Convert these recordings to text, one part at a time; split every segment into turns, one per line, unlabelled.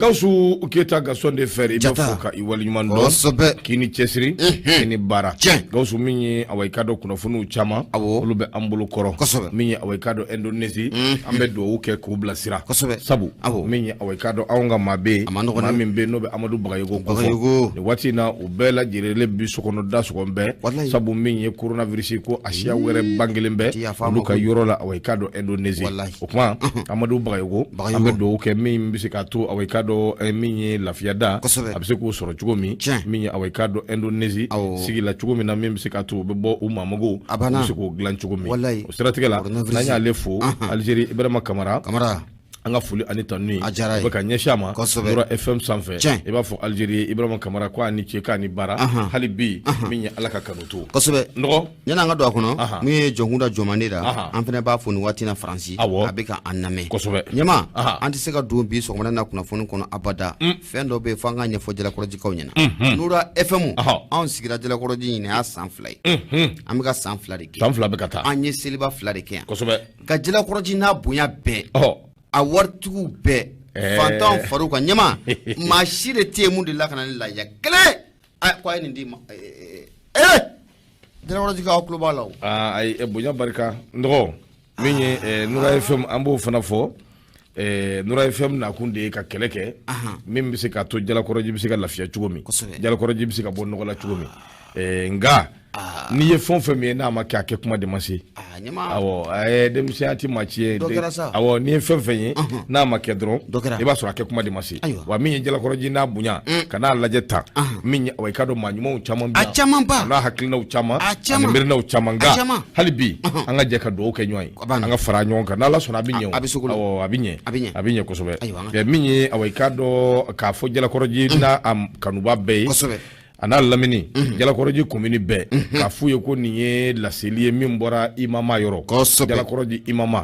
Kausu uketa gason de fer ibe foka iwaliman don kini chesiri kini bara Kausu minye awaikado kunafunu chama ulube ambulu koro minye awaikado Indonesia ambedo uke kubla sira sabu minye awaikado aunga mabe mamimbe nobe amadu bagayego kofo ni wati na ubela jirele bisu kono dasu kombe sabu minye coronavirus ko ashia were bangelembe uluka yorola awaikado Indonesia okuma amadu bagayego ambedo uke mimbe sikatu awaikado minye lafiada abise ko soro chugomi minye awaikado Indonesia sigi la chugomi na mimbe sikatu bebo umamago abise ko glan chugomi strategela nanya lefu Algeria Ibrahima Kamara anga fuli anita nui baka nyeshama Noura Fm sanfɛ I b'a fɔ Algeria Ibrahima Kamara ko ani cɛ ni bara hali bi min ye Ala ka kanu to kosɛbɛ nɔgɔ yana anga do akono min ye jɔnkunda jɔmande da an fana b'a fɔ ni waati na Faransi a bɛ ka an lamɛn kosɛbɛ ɲɛma an tɛ se ka don bi sɔgɔmada na kunnafoni kɔnɔ abada fɛn dɔ bɛ fɔ an ka ɲɛfɔ jalakɔrɔjikaw ɲɛna Noura Fm anw sigira jalakɔrɔji ɲinɛ y'a san 2 ye an bɛ ka san 2 de kɛ san 2 bɛ ka taa an ye seliba 2 de kɛ yan kosɛbɛ ka jalakɔrɔji n'a bonya bɛɛ a waritigiw bɛɛ fantanw far'u kan ɲɛma maa si de tɛ mun de la ka na ni lahiya kelen ko a ye nin di ma jalakɔrɔjikaw tulo b'a la o ayi bonya barika nɔgɔ min ye Noura Fm an b'o fana fɔ Noura Fm nakun de ye ka kɛlɛ kɛ min bɛ se ka to jalakɔrɔji bɛ se ka lafiya cogo min jalakɔrɔji bɛ se ka bɔ nɔgɔ la cogo min nka ni ye fɛn fɛn min ye n'a ma kɛ a kɛ kuma de ma se awɔ denmisɛnya ti maa ci ye awɔ ni ye fɛn fɛn ye n'a ma kɛ dɔrɔn I b'a sɔrɔ a kɛ kuma de ma se wa min ye jalakɔrɔji n'a bonya ka n'a lajɛ tan min ye awɔ I ka dɔn maa ɲumanw caman bɛ yan n'a hakilinaw caman ani miirinaw caman nka hali bi an ka jɛ ka dugawu kɛ ɲɔgɔn ye an ka fara ɲɔgɔn kan n'Ala sɔnna a bɛ ɲɛ awɔ a bɛ ɲɛ kosɛbɛ min ye awɔ I ka dɔn k'a fɔ jalakɔrɔji n'a kanuba bɛɛ ye a n'a lamini jalakɔrɔji komini bɛɛ k'a f'u ye ko nin ye laseli ye min bɔra imama yɔrɔ jalakɔrɔji imama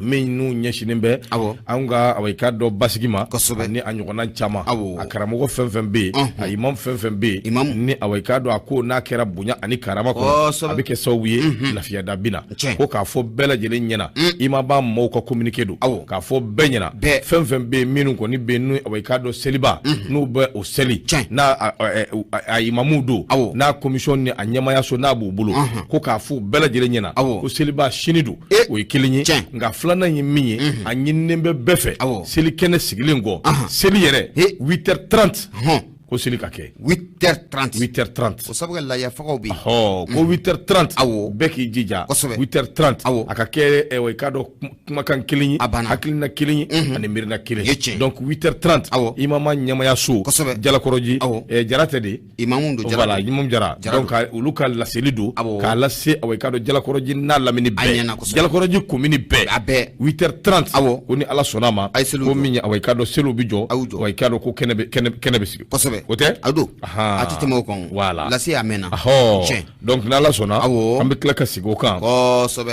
min n'u ɲɛsinen bɛ an ka awɔ I ka dɔn basigi ma ni a ɲɔgɔnna caman a karamɔgɔ fɛn fɛn bɛ yen a imam fɛn fɛn bɛ yen ni awɔ I ka dɔn a ko n'a kɛra bonya ani karama kɔnɔ a bɛ kɛ sababu ye lafiya da bina ko k'a fɔ bɛɛ lajɛlen ɲɛna imaba mɔɔw ka communiqué don k'a fɔ bɛɛ ɲɛna fɛn fɛn bɛ yen minnu kɔni bɛ yen n'u awɔ I ka dɔn seliba n'u bɛ o seli n'a a imamuw don n'a commission ni a ɲɛmayaso n'a b'u bolo ko k'a fɔ bɛɛ lajɛlen ɲɛna ko seliba sini don o ye kelen ye nka filanan ye min ye a ɲininen bɛ bɛɛ fɛ seli kɛnɛ sigilen kɔ seli yɛrɛ 8h30 ko seli ka kɛ 8h30 o sabu ka lahiya fagaw bɛ ko 8h30 bɛɛ k'i jija 8h30 a ka kɛ I ka dɔn kumakan kelen ye hakilina kelen ye ani miirina kelen donc 8h30 imama ɲɛmaya so jalakɔrɔji jara tɛ de imamu don voilà imam jara donc olu ka laseli don k'a lase I ka dɔn jalakɔrɔji n'a lamini bɛɛ jalakɔrɔji komini bɛɛ 8h30 ko ni Ala sɔnna a ma ko min ye I ka dɔn seliw bɛ jɔ I ka dɔn ko kɛnɛ bɛ sigi o tɛ ado a tɛ tɛmɛ o kan voilà lase a mɛnna donc n'Ala sɔnna an bɛ tila ka sigi o kan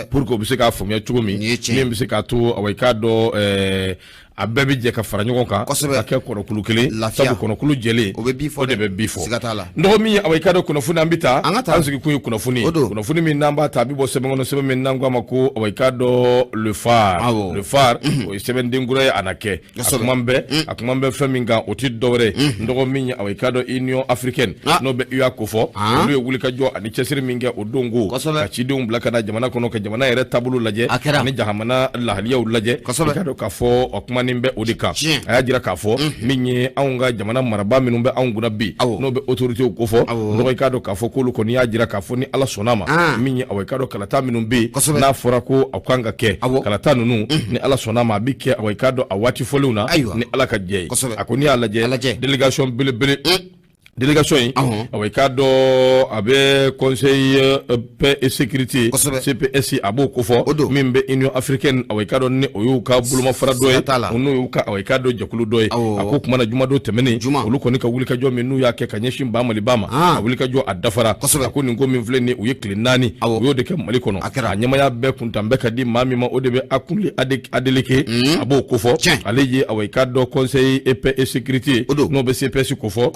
pour que o bɛ se k'a faamuya cogo min min bɛ se k'a to I ka dɔn a bɛɛ bɛ jɛ ka fara ɲɔgɔn kan ka kɛ kɔnɔkulu kelen sabu kɔnɔkulu jɛlen o de bɛ bi fɔ nɔgɔ min ye I ka dɔn kunnafoni an bɛ taa an sigi kun ye kunnafoni min n'an b'a ta a bɛ bɔ sɛbɛn kɔnɔ sɛbɛn min n'an k'a ma ko I ka dɔn le phare o ye sɛbɛnden kura ye a na kɛ a kuma bɛ fɛn min kan o tɛ dɔwɛrɛ nɔgɔ min ye I ka dɔn Union africaine n'o bɛ UA ko fɔ olu ye wulikajɔ ani cɛsiri min kɛ o don ko ka cidenw bila ka na jamana kɔnɔ ka jamana yɛrɛ taabolo lajɛ ani jamana lahaliyaw lajɛ I ka dɔn k'a fɔ o kuma bɛ o de kan a y'a jira k'a fɔ min ye anw ka jamana marabaa minnu bɛ anw kunna bi n'o bɛ autorités ko fɔ nɔgɔ I ka dɔn k'a fɔ k'olu kɔni y'a jira k'a fɔ ni Ala sɔnna a ma min ye I ka dɔn kalata minnu bɛ yen n'a fɔra ko a kan ka kɛ kalata ninnu ni Ala sɔnna a ma a bɛ kɛ I ka dɔn a waati fɔlenw na ni Ala ka jɛ ye a ko n'i y'a lajɛ délégation belebele délégation in I ka dɔn a bɛ conseil paix et sécurité CPS a b'o ko fɔ min bɛ Union africaine I ka dɔn ni o y'u ka bolomafara dɔ ye n'o y'u ka I ka dɔn jɛkulu dɔ ye a ko kuma na juma don tɛmɛnen olu kɔni ka wulikajɔ min n'u y'a kɛ ka ɲɛsin ba Maliba ma a wulikajɔ a dafara a ko nin ko min filɛ nin u ye tile 4 u y'o de kɛ Mali kɔnɔ a ɲɛmaya bɛɛ kuntan bɛ ka di maa min ma o de bɛ Akunle Adeleke a b'o ko fɔ ale ye I ka dɔn conseil paix et sécurité n'o bɛ CPS ko fɔ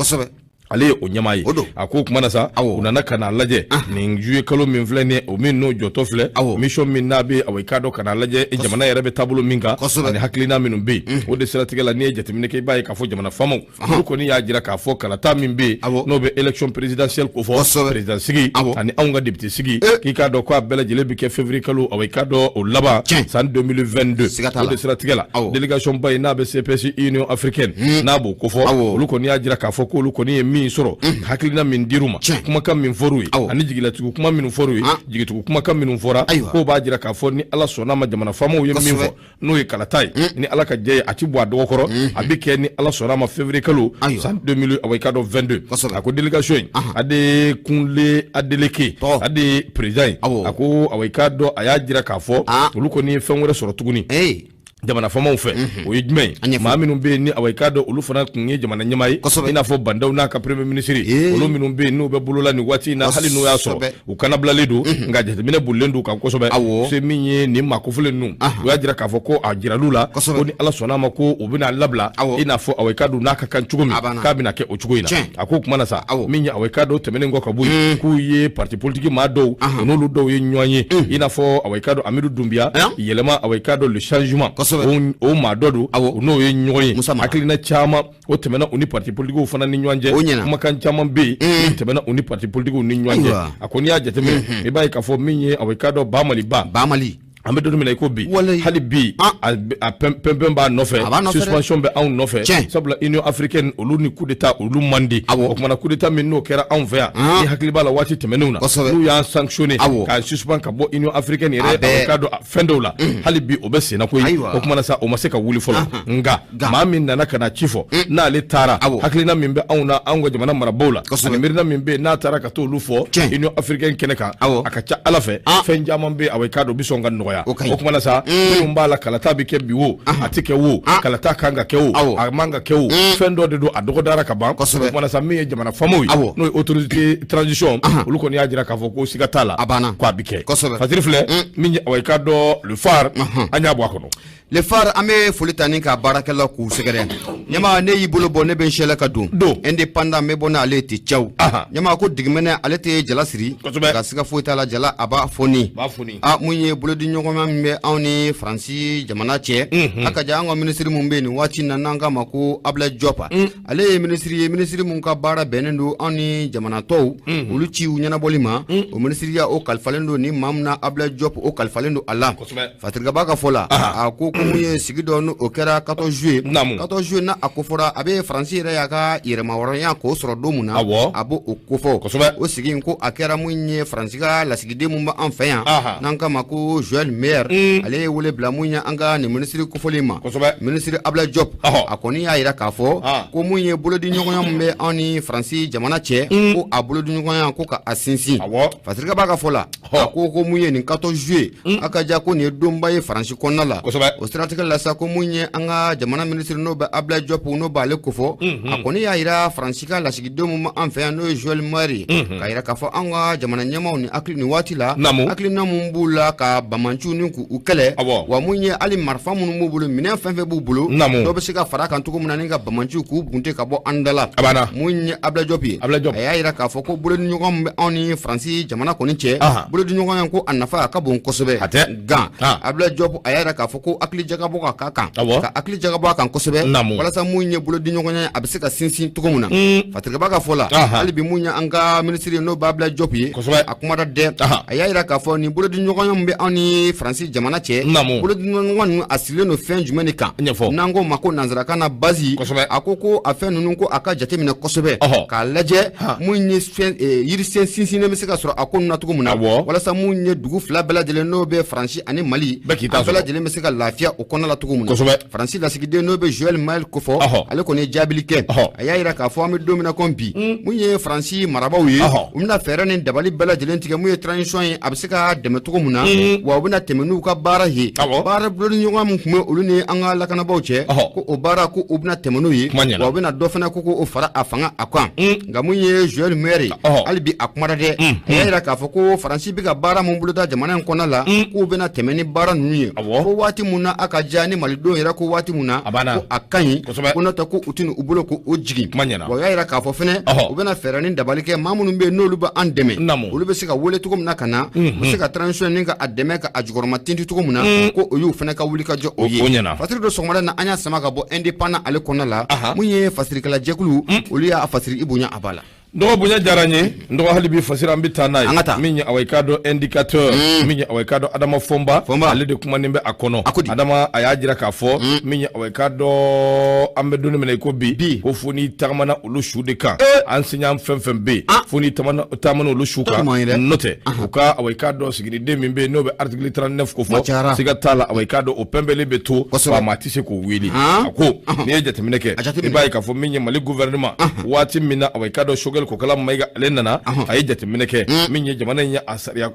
ale o ɲama ye a ko kuma na sa u nana kana lajɛ nin juillet kalo min filɛ ni o min n'o jɔtɔ filɛ mission min n'a bɛ a ka dɔ kana lajɛ jamana yɛrɛ bɛ taabolo min kan ani hakilina minnu bɛ yen o de siratigɛ la n'i ye jateminɛ kɛ i b'a ye k'a fɔ jamana faamaw olu kɔni y'a jira k'a fɔ kalata min bɛ yen n'o bɛ élection présidentielle ko fɔ président sigi ani anw ka député sigi k'i k'a dɔn ko a bɛɛ lajɛlen bɛ kɛ février kalo a ka dɔn o laban san 2022 o de siratigɛ la délégation ba in n'a bɛ CPS Union africaine n'a b'o ko fɔ olu kɔni y'a jira k'a fɔ ko olu kɔni ye min sɔrɔ hakilina min dir'u ma kumakan min fɔr'u ye ani jigilatigiw kuma minnu fɔr'u ye jigitigiw kumakan minnu fɔra k'o b'a jira k'a fɔ ni ala sɔnna ma jamana faamaw ye min fɔ n'o ye kalata ye ni ala ka jɛ ye a ti bɔ a dɔgɔ kɔrɔ a bɛ kɛ ni ala sɔnna ma février kalo san 2022 a ko délégation in a de kunle adeleke a de président ye a ko a ka dɔn a y'a jira k'a fɔ olu kɔni ye fɛn wɛrɛ sɔrɔ tuguni jamana faamaw fɛ o ye jumɛn ye maa minnu bɛ yen ni a ka dɔn olu fana tun ye jamana ɲɛmaa ye i n'a fɔ bandaw n'a ka premier ministre olu minnu bɛ yen n'u bɛ bolola nin waati in na hali n'u y'a sɔrɔ u kanabilalen don nka jateminɛ bolilen don kan kosɛbɛ se min ye nin maakofilen ninnu u y'a jira k'a fɔ ko a jiral'u la ko ni ala sɔnna a ma ko u bɛna labila i n'a fɔ a ka dɔn n'a ka kan cogo min k'a bɛna kɛ o cogo in na a ko kuma na sa min ye a ka dɔn tɛmɛnen kɔ ka bɔ yen k'u ye parti politique maa dɔw o n'olu dɔw ye ɲɔgɔn ye i n'a fɔ a ka dɔn Amidu Dunbiya yɛlɛma a ka dɔn le changement o maa dɔ don n'o ye ɲɔgɔn ye hakilina caman o tɛmɛna u ni parti politiques fana ni ɲɔgɔn cɛ kumakan caman bɛ yen min tɛmɛna u ni parti politiques ni ɲɔgɔn cɛ a ko n'i y'a jateminɛ i b'a ye k'a fɔ min ye a ka dɔn Bamali an bɛ don min na i ko bi hali bi a pɛnpɛn b'a nɔfɛ suspension bɛ anw nɔfɛ sabula Union africaine olu ni coup d'état olu man di o kumana coup d'état min n'o kɛra anw fɛ yan ni hakili b'a la waati tɛmɛnenw na n'u y'an sanctionné k'a suspend ka bɔ Union africaine yɛrɛ ka dɔn fɛn dɔw la hali bi o bɛ senna koyi o kumana sa o ma se ka wuli fɔlɔ nka maa min nana ka na ci fɔ n'ale taara hakilina min bɛ anw na anw ka jamana marabaaw la ani miirina min bɛ yen n'a taara ka t'olu fɔ Union africaine kɛnɛ kan a ka ca Ala fɛ fɛn caman bɛ a ka dɔn bi sɔn ka nɔgɔya o kuma na sa minnu b'a la kalata bɛ kɛ bi wo a tɛ kɛ wo kalata kan ka kɛ wo a man ka kɛ wo fɛn dɔ de don a dɔgɔdara ka ban o kuma na sa min ye jamana faamaw ye n'o ye autorité transition olu kɔni y'a jira k'a fɔ ko siga t'a la ko a bɛ kɛ fasiri filɛ min ye a ka dɔn le phare an y'a bɔ a kɔnɔ
le phare an bɛ foli ta ni ka baarakɛlaw k'u sɛgɛrɛ ɲama ne y'i bolo bɔ ne bɛ n sɛlɛ ka don indépendant n bɛ bɔ n'ale tɛ cɛw ɲama ko digimɛnɛ ale tɛ jala siri ka siga foyi t'a la jala a b'a foni mun ye bolodi ɲɔgɔnma min bɛ anw ni Faransi jamana cɛ a ka jan an ka ministre mun bɛ nin waati na n'an k'a ma ko Ablaye Diop ale ye ministre mun ka baara bɛnnen don anw ni jamana tɔw olu ci u ɲɛnabɔli ma o ministriya o kalifalen don ni maa min na Ablaye Diop o kalifalen don a la Fatirigaba ka fɔ la a ko mun ye sigi dɔ n'o kɛra 14 juillet na a ko fɔra a bɛ Faransi yɛrɛ y'a ka yɛrɛmahɔrɔnya k'o sɔrɔ don mun na a b'o ko fɔ o sigi in ko a kɛra mun ye Faransi ka lasigiden mun b'an fɛ yan n'an k'a ma ko Joël Meyer ale ye wele bila mun ye an ka nin ministre kofɔlen ma ministre Ablaye Diop a kɔni y'a jira k'a fɔ ko mun ye bolodi ɲɔgɔnya mun bɛ anw ni Faransi jamana cɛ ko a bolodi ɲɔgɔnya ko ka a sinsin Fatirigaba ka fɔ la a ko mun ye nin 14 juillet a ka ja ko nin ye donba ye Faransi kɔnɔna la o siratigɛ la sa ko mun ye an ka jamana ministre n'o bɛ Ablaye Diop n'o b'ale ko fɔ a kɔni y'a jira Faransi ka lasigidenw mun b'an fɛ yan n'o ye Joël Meyer k'a jira k'a fɔ an ka jamana ɲɛmaaw ni hakili nin waati la hakilina mun b'u la ka bamanciw ni k'u kɛlɛ wa mun ye hali marifa minnu b'u bolo minɛn fɛn fɛn b'u bolo dɔw bɛ se ka fara kan cogo min na ni ka bamanciw k'u bunte ka bɔ an da la mun ye Ablaye Diop ye a y'a jira k'a fɔ ko bolodi ɲɔgɔn min bɛ anw ni Faransi jamana kɔni cɛ bolodi ɲɔgɔnya ko a nafa a ka bon kosɛbɛ nka Ablaye Diop a y'a jira k'a fɔ ko hakili jagabɔ ka k'a kan ka hakili jagabɔ a kan kosɛbɛ walasa mun ye bolodi ɲɔgɔnya a bɛ se ka sinsin cogo min na Fatirigaba ka fɔ la hali bi mun ye an ka ministre n'o bɛ Ablaye Diop ye a kumada dɛ a y'a jira k'a fɔ nin bolodi ɲɔgɔnya min bɛ anw ni Faransi jamana cɛ bolodi ɲɔgɔnya ninnu a sigilen don fɛn jumɛn de kan n'an ko ma ko nanzarakan na base a ko a fɛn ninnu ko a ka jateminɛ kosɛbɛ k'a lajɛ mun ye yirisen sinsinnen bɛ se ka sɔrɔ a ko ninnu na cogo min na walasa mun ye dugu fila bɛɛ lajɛlen n'o bɛ Faransi ani Mali a bɛɛ lajɛlen bɛ se ka lafiya o kɔnɔna la cogo min na Faransi lasigiden n'o bɛ Joël Meyer ko fɔ ale kɔni ye jaabili kɛ a y'a jira k'a fɔ an bɛ don min na ko bi mun ye Faransi marabaaw ye u bɛna fɛɛrɛ ni dabali bɛɛ lajɛlen tigɛ mun ye transition ye a bɛ se ka dɛmɛ cogo min na wa u bɛna tɛmɛn'u ka baara ye baara bulon ɲɔgɔn mun tun bɛ olu ni an ka lakanabaw cɛ ko o baara ko u bɛna tɛmɛ n'u ye wa u bɛna dɔ fana ko o fara a fanga a kan nka mun ye Joël Maire hali bi a kumara dɛ a y'a jira k'a fɔ ko Faransi bɛ ka baara mun boloda jamana in kɔnɔ la k'u bɛna tɛmɛ ni baara ninnu ye ko waati mun na a ka diya ni malidenw yɛrɛ ko waati mun na ko a ka ɲi ko n'o tɛ ko u tɛna u bolo ko o jigin wa u y'a jira k'a fɔ fɛnɛ u bɛna fɛɛrɛ ni dabali kɛ maa minnu bɛ yen n'olu bɛ an dɛmɛ olu bɛ se ka wele cogo min na ka na u bɛ se ka transition ni ka a dɛmɛ ka a jukɔrɔma tinti cogo min na ko o y'u fana ka wuli ka jɔ o ye fasiri dɔ sɔgɔmada na an y'a sama ka bɔ indépendant ale kɔnɔna la mun ye fasirikɛla jɛkulu olu y'a fasiri i bonya a b'a la
ndogo bonya diyara n ye ndogo hali bi fasira an bɛ taa n'a ye min ye away ka dɔ indicateur min ye away ka dɔ Adama Fɔnba ale de kumanen bɛ a kɔnɔ Adama a y'a jira k'a fɔ min ye away ka dɔ an bɛ don min na i ko bi ko fo n'i tagamana olu su de kan enseignant fɛn fɛn bɛ yen fo n'i tagamana olu su kan n'o tɛ u ka away ka dɔ siginiden min bɛ yen n'o bɛ article 39 ko fɔ siga t'a la away ka dɔ o pɛnbɛlen bɛ to wa maa tɛ se k'o wele a ko n'i ye jateminɛ kɛ i b'a ye k'a fɔ min ye Mali gouvernement waati min na away ka dɔ Choguel Kokala Mayiga ale nana a ye jateminɛ kɛ min ye jamana in ye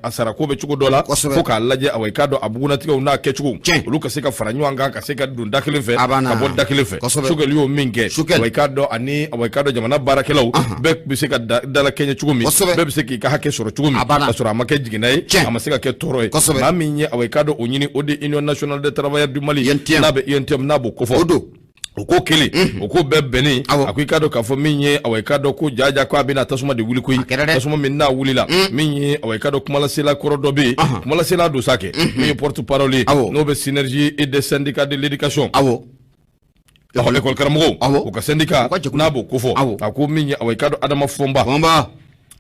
a sara ko bɛ cogo dɔ la fo k'a lajɛ away ka dɔ a bugunatigɛw n'a kɛcogo olu ka se ka fara ɲɔgɔn kan ka se ka don da kelen fɛ ka bɔ da kelen fɛ Choguel y'o min kɛ away ka dɔ ani away ka dɔ jamana baarakɛlaw bɛɛ bɛ se ka dala kɛɲɛ cogo min bɛɛ bɛ se k'i ka hakɛ sɔrɔ cogo min ka sɔrɔ a ma kɛ jiginna ye a ma se ka kɛ tɔɔrɔ ye maa min ye away ka dɔ o ɲini o de Union nationale des travailleurs du Mali n'a bɛ UNTM n'a b'o kofɔ o ko kelen o ko bɛɛ bɛnnen a ko i ka dɔn k'a fɔ min ye away ka dɔn ko jaja ko a bɛna tasuma de wuli koyi tasuma min n'a wulila min ye away ka dɔn kumalasela kɔrɔ dɔ bɛ yen kumalasela don sa kɛ min ye porte parole ye n'o bɛ synergie et des syndicats de l'éducation école karamɔgɔw u ka syndicat n'a b'o kofɔ a ko min ye away ka dɔn Adama Fɔnba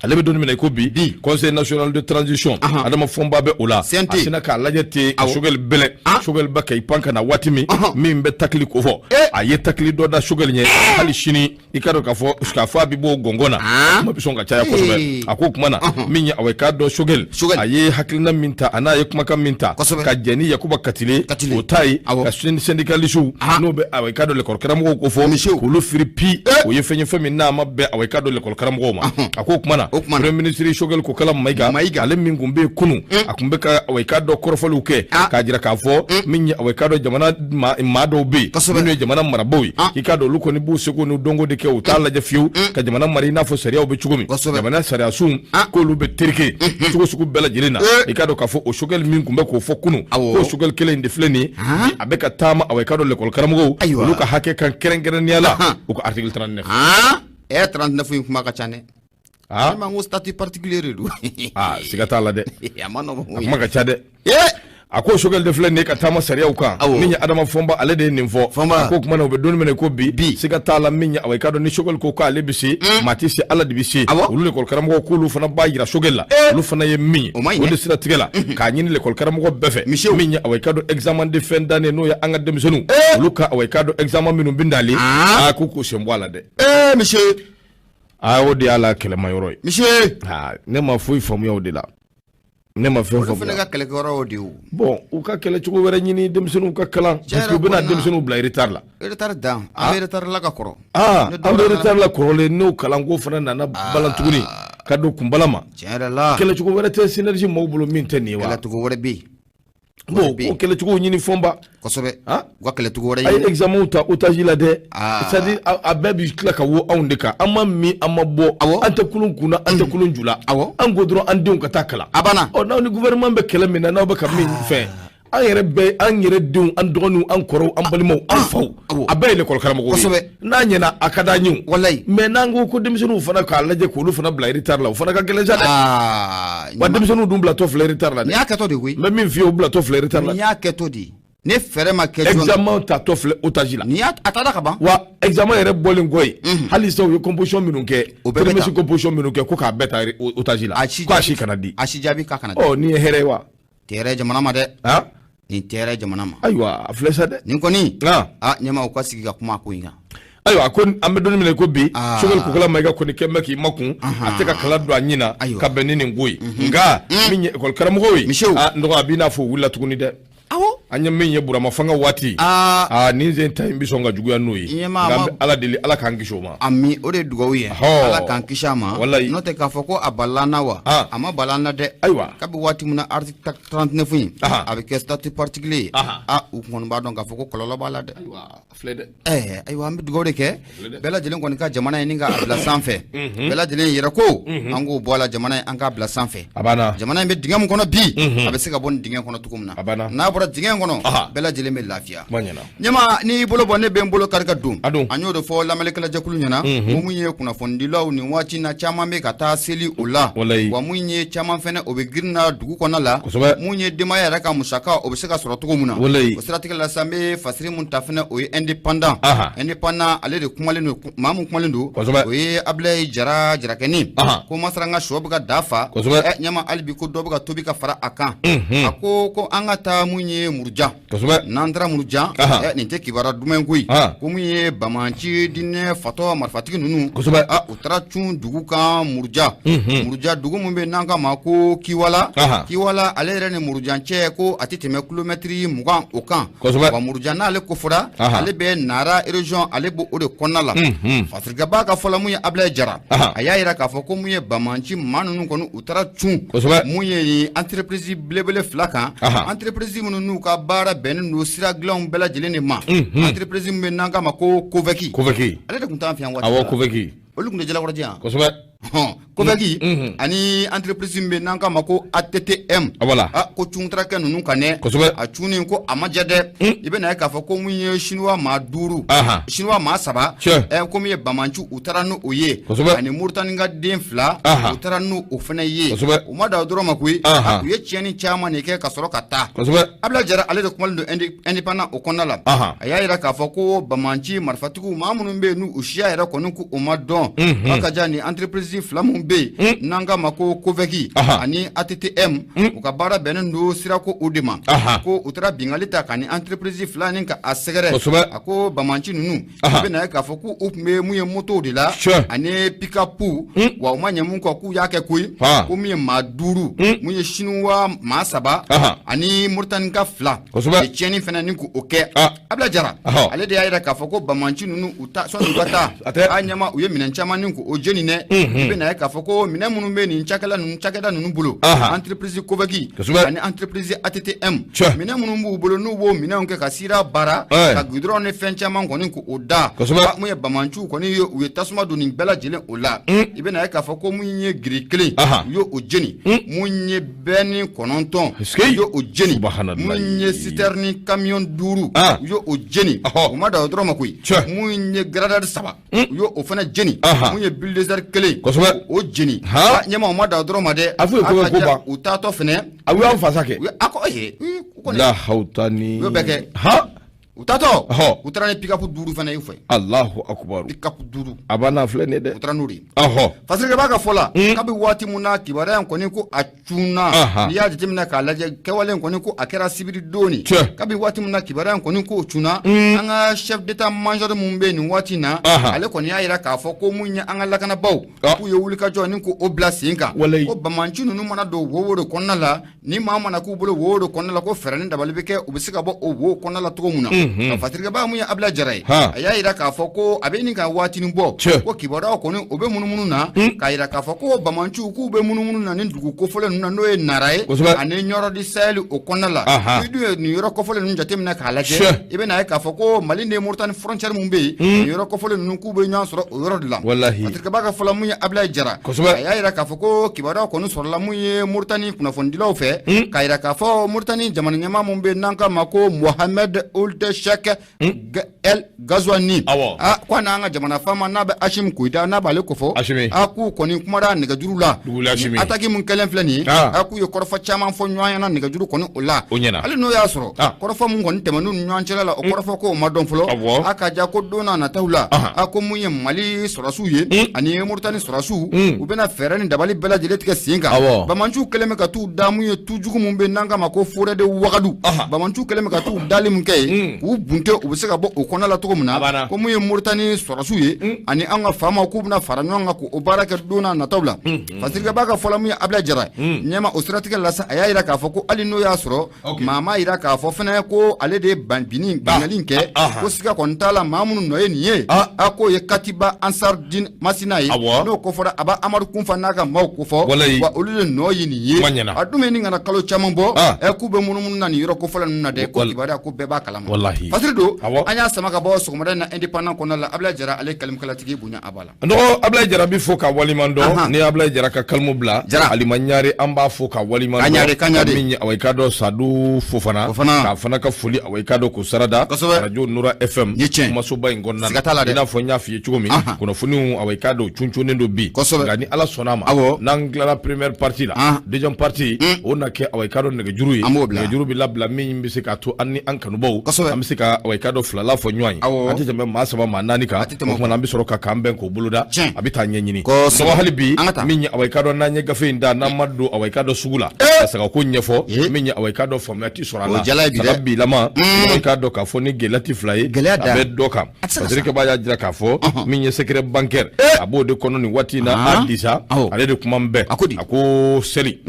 ale bɛ don min na i ko bi conseil national de transition Adama Fɔnba bɛ o la a sina k'a lajɛ ten ka Choguel bɛlɛ Choguel bɛ ka i pan ka na waati min bɛ takili ko fɔ a ye takili dɔ da Choguel ɲɛ hali sini i ka dɔn k'a fɔ a bɛ bɔ gɔngɔn na kuma bɛ sɔn ka caya kosɛbɛ a ko kuma na min ye away ka dɔn Choguel a ye hakilina min ta a n'a ye kumakan min ta ka jɛn ni Yakuba Katile o ta ye ka syndicalistes n'o bɛ away ka dɔn l'école karamɔgɔw ko fɔ k'olu firi pi o ye fɛn ye fɛn min n'a ma bɛn away ka dɔn l'école karamɔgɔw ma a ko kuma na Premier ministre Choguel Kokala Mayiga ale min kun bɛ yen kunun a kun bɛ ka away ka dɔ kɔrɔfɔliw kɛ k'a jira k'a fɔ min ye away ka dɔ jamana maa dɔw bɛ yen minnu ye jamana marabaaw ye i ka dɔn olu kɔni b'u seko n'u dɔnko de kɛ u t'a lajɛ fiyewu ka jamana mara i n'a fɔ sariyaw bɛ cogo min jamana sariyasunw k'olu bɛ terike cogo sugu bɛɛ lajɛlen na i ka dɔn k'a fɔ o Choguel min kun bɛ k'o fɔ kunun k'o Choguel kelen in de filɛ nin ye a bɛ ka taama away ka dɔ l'école karamɔgɔw olu ka hakɛ kan kɛrɛnkɛrɛnnenya la u ka article 39
39 in kuma ka ca dɛ ma ko statut particulier de don
siga t'a la dɛ a kuma ka ca dɛ a ko Choguel de filɛ nin ye ka taama sariyaw kan min ye Adama Fɔnba ale de ye nin fɔ a ko kuma na u bɛ don min na ko bi siga t'a la min ye away ka dɔn ni Choguel ko k'ale bɛ se maa tɛ se ala de bɛ se olu l'école karamɔgɔ k'olu fana b'a jira Choguel la olu fana ye min ye o de sira tigɛ la k'a ɲini l'école karamɔgɔ bɛɛ fɛ min ye away ka dɔn examen de fin d'année n'o ye an ka denmisɛnninw olu ka away ka dɔn examen minnu bɛ nalen k'u sen bɔ a la dɛ
monsieur
o de y'a la kɛlɛmayɔrɔ ye
monsieur
ne ma foyi faamuya o de la ne ma fɛn faamuya
fana ka kɛlɛkɛyɔrɔ o de ye
bon u ka kɛlɛ cogo wɛrɛ ɲini denmisɛnninw ka kalan parce que u bɛna denmisɛnninw bila retard la
dan an bɛ retard la ka kɔrɔ
an bɛ retard la kɔrɔlen n'o kalanko fana nana balan tuguni ka don kunbala ma
tiɲɛ yɛrɛ la
kɛlɛ cogo wɛrɛ tɛ synergie maaw bolo min tɛ nin ye wa
kɛlɛ cogo wɛrɛ bɛ yen
bon o kɛlɛ cogo ɲini Fɔnba
kosɛbɛ u ka kɛlɛ cogo wɛrɛ
a ye examen ta otage la dɛ c'est à dire a bɛɛ bɛ tila ka wo anw de kan an ma min an ma bɔ an tɛ kulun kunna an tɛ kulun ju la an ko dɔrɔn an denw ka taa kalan
a banna
n'aw ni gouvernement bɛ kɛlɛ min na n'aw bɛ ka min fɛn an yɛrɛ denw an dɔgɔninw an kɔrɔw an balimaw an faw a bɛɛ ye l'école karamɔgɔw ye n'a ɲɛna a ka d'an ye
walayi
mais n'an ko denmisɛnninw fana k'a lajɛ k'olu fana bila retard la o fana ka gɛlɛn sa dɛ wa denmisɛnninw dun bilatɔ filɛ retard la dɛ
nin y'a kɛtɔ de koyi
n bɛ min f'i ye o bilatɔ filɛ retard la
nin y'a kɛtɔ de ne fɛrɛ ma kɛ
examen tatɔ filɛ otage la
nin y'a a taara ka ban
wa examen yɛrɛ bɔlen kɔ ye hali sisan u ye composition minnu kɛ premier composition minnu kɛ ko k'a bɛɛ ta otage la ko a si kana di
a si jaabi k'a kana di
nin ye hɛrɛ ye wa
tɛ hɛrɛ jamana ma dɛ nin tɛ hɛrɛ jamana ma
ayiwa a filɛ sa dɛ
nin kɔni ɲɛmaa u ka sigi ka kuma ko in kan
ayiwa ko an bɛ don min na ko bi Choguel Kokala Mayiga kɔni kɛ bɛ k'i makun a tɛ ka kala don a ɲin na ka bɛn ni nin ko ye nka min ye école karamɔgɔw ye n dɔgɔ a b'i n'a fɔ o wulila tuguni dɛ anya min ye burama fanga wati ni zen time bi songa juguya noyi ngambe ala deli ala kan kisho ma
ami o de dugawu ye ala kan kisha ma no te ka foko abalana wa ama balana de
aywa
kabi wati muna article 39 avec statut particulier u kon ba don ka foko kololo bala de
aywa flede
aywa ambi dugawu de ke bela jelen kon ka jamana ni nga abla sanfe bela jelen yera ko ango bola jamana an ka abla sanfe
abana
jamana be dingam kono bi abe se ka bon dingam kono tukumna na bora dingam kono bela jelen be lafiya nyama ni bolo bonne be bolo karka dum anyo do fo lamalekala jakulu nyana mo munye kuna fondilaw ni wati na chama me kata seli ula wa munye chama fene obegirna dugu kona la munye dema ya raka musaka obiseka soro tukumuna o strategique sambe fasiri mun tafene o indépendant ale de kumalendo mamu kumalendo o ye ablay jara keni ko masranga shobuga dafa nyama albi ko dobuga tobika fara akan ako ko angata munye murja nandra murja ni te kibara dumen kuy ko munye bamanci dinne fato marfatiki nunu utara chun dugu kan murja dugu mumbe nanga mako kiwala ale rene murjanche ko atiteme kilometri mugan okan wa murja na ale ko fura ale be nara region ale bo ode konala fatrika ba ka fola muye abla jara aya ira ka fo ko muye bamanci manunu kono utara chun muye entreprise blebele flaka entreprise mununu ka bara benno sira glon bela jelene ma entreprise mbe nanga mako koveki ale de kunta fian wati
awo koveki
olu kunde jala waraja
kosobe
koveki ani entreprise mbe nanga mako ATTM ko chuntra ke nunu kane a chuni ko amajade ibe na ka fa ko munye shinwa ma duru shinwa ma saba ko munye bamanchu utaranu oye ani murtani nga den fla utaranu ofena ye o mada doro makui ye chiani chama ne ke ka soro kata abla jara ale de kumal independent o konala aya ira ka fa ko bamanchi marfatiku mamunu mbe nu ushia ira konunku o madon akaja ni entreprise flamun be nanga mako koveki ani ATTM ukabara benendo sirako udima ko utara bingalita kani entreprise flani ka asegere ako bamanchi nunu be na ka foku upme muye moto de la ani pick-up wa umanye munko ku yake kui ko muye maduru muye shinwa masaba ani murtanika fla e cheni fena ninku oke abla jara ale de ayira ka foku bamanchi nunu uta so ngata anyama uye minanchama ninku ojeni ne be na ka foko mine munu be ni chakala nunu chakada nunu bulo entreprise kovaki ani entreprise ATTM mine munu bu bulo nu bo mine onke kasira bara ka gudron ne fencha man konin ko oda mu ye bamanchu koni yo we tasuma do ni bela jelen ola ibe na ka foko mu nye grikle yo ojeni mu nye beni kononton yo ojeni mu nye citerni camion duru yo ojeni o ma da dro makui mu nye gradar saba yo ofana jeni mu nye bulldozer kele o jeni nyama ma da dro ma de
afu ko ba
utato fene
awu an fasake
ako
la hautani
yo beke utato utrane pick-up duru fana yufay
Allahu akbar
pick-up duru
abana flene de
utranuri fasirga baka fola kabi wati muna kibara koni ko achuna ya jitimna ka laje kewalen koni ko akera sibiri doni kabi wati muna kibara koni ko chuna anga chef d'état major mumbe ni wati na ale koni ya ira ka fo ko munya anga lakana baw ku yo wulika joni ko oblasinka o bamanchunu nu mana do wowo konnala ni mama na ku bolo wowo konnala ko ferani dabalbeke ubisika bo o wo konnala to muna fatirga ba muya abla jaray aya ira ka foko abeni ka wati ni bo ko kibara ko ni obe munumunu na ka ira ka foko bamanchu ku be munumunu na ni dugu ko fole na no e naray ane nyoro di sel o konala bidu ni yoro ko fole nu jatem na ka laje ibe na ka foko malinde murtan frontière mumbe yoro ko fole nu ku be nyansoro o yoro dilam fatirga ba ka fola muya abla jara aya ira ka foko kibara ko ni sorla muye murtani kuna fondilo fe ka ira ka fo murtani jamani nyama mumbe nanka mako Mohamed Ould Sheikh El Gazwani kwa na anga jamana fama na be Ashim kuida na bale kofo aku koni kumara nega juru la ataki mun kelen flani aku yo korfa chama fo nyoya na nega juru koni ola ale no ya soro korfa mun koni temanu nyanchela la korfa ko madon flo aka ja ko dona na tawla ako muye mali sorasu ye ani murtani sorasu ubena ferani dabali bela jiletika singa bamanchu keleme ka tu damu ye tujugu mumbe nanga mako fure de wakadu bamanchu keleme ka tu dalim kay k'u bunte u bɛ se ka bɔ o kɔnɔ la cogo min na ko mun ye Moritani sɔrɔsiw ye ani an ka faamaw k'u bɛna fara ɲɔgɔn kan k'o baara kɛ don n'a nataw la fasirikɛbaa ka fɔla mun ye Ablaye Jara ɲɛma o siratigɛ la sa a y'a jira k'a fɔ ko hali n'o y'a sɔrɔ maa m'a jira k'a fɔ fɛnɛ ko ale de ye bingali kɛ ko siga kɔni t'a la maa minnu nɔ ye nin ye a k'o ye Katiba Ansardine Masina ye n'o kofɔra a b'a Amadu Kunfa n'a ka maaw kofɔ wa olu de nɔ ye nin ye a dun bɛ nin kana kalo caman bɔ k'u bɛ munumunu na nin yɔrɔ kofɔla ninnu na dɛ ko kibaruya ko bɛɛ b'a kalama fasiri don an y'a sama ka bɔ sɔgɔmada in na indépendant kɔnɔna la Ablaye Jara ale kalimkalatigi bonya a b'a la
nɔgɔ Ablaye Jara bi fo ka waliman dɔn ni Ablaye Jara ka kalimu bila Alimaɲare an b'a fo ka waliman dɔn min ye awai ka dɔ Sadu Fofana k'a fana ka foli awai ka dɔ ko sarada radio Noura Fm kumasoba in kɔnɔna na i n'a fɔ n y'a f'i ye cogo min kunnafoniw awai ka dɔ cuncunen don bi nka ni Ala sɔnna ma n'an tilala première partie la deuxième partie o na kɛ awai ka dɔ nɛgɛjuru ye nɛgɛjuru bi labila min bɛ se k'a to an ni an kanubaw an bɛ se ka awai ka dɔ filala fɔ ɲɔgɔn ye an tɛ tɛmɛ maa 3 maa 4 kan o kumana an bɛ sɔrɔ ka k'an bɛn k'o boloda a bɛ taa ɲɛɲini sɔgɔ hali bi min ye awai ka dɔ n'an ye gafe in da n'an ma don awai ka dɔ sugu la ka se ka ko ɲɛfɔ min ye awai ka dɔ faamuya ti sɔrɔ a la saga bilama awai ka dɔ k'a fɔ ni gɛlɛya ti 2 ye a bɛ dɔ kan fasirikɛbaa y'a jira k'a fɔ min ye secret bancaire a b'o de kɔnɔ nin waati in na Adisa ale de kuma n bɛɛ a ko seli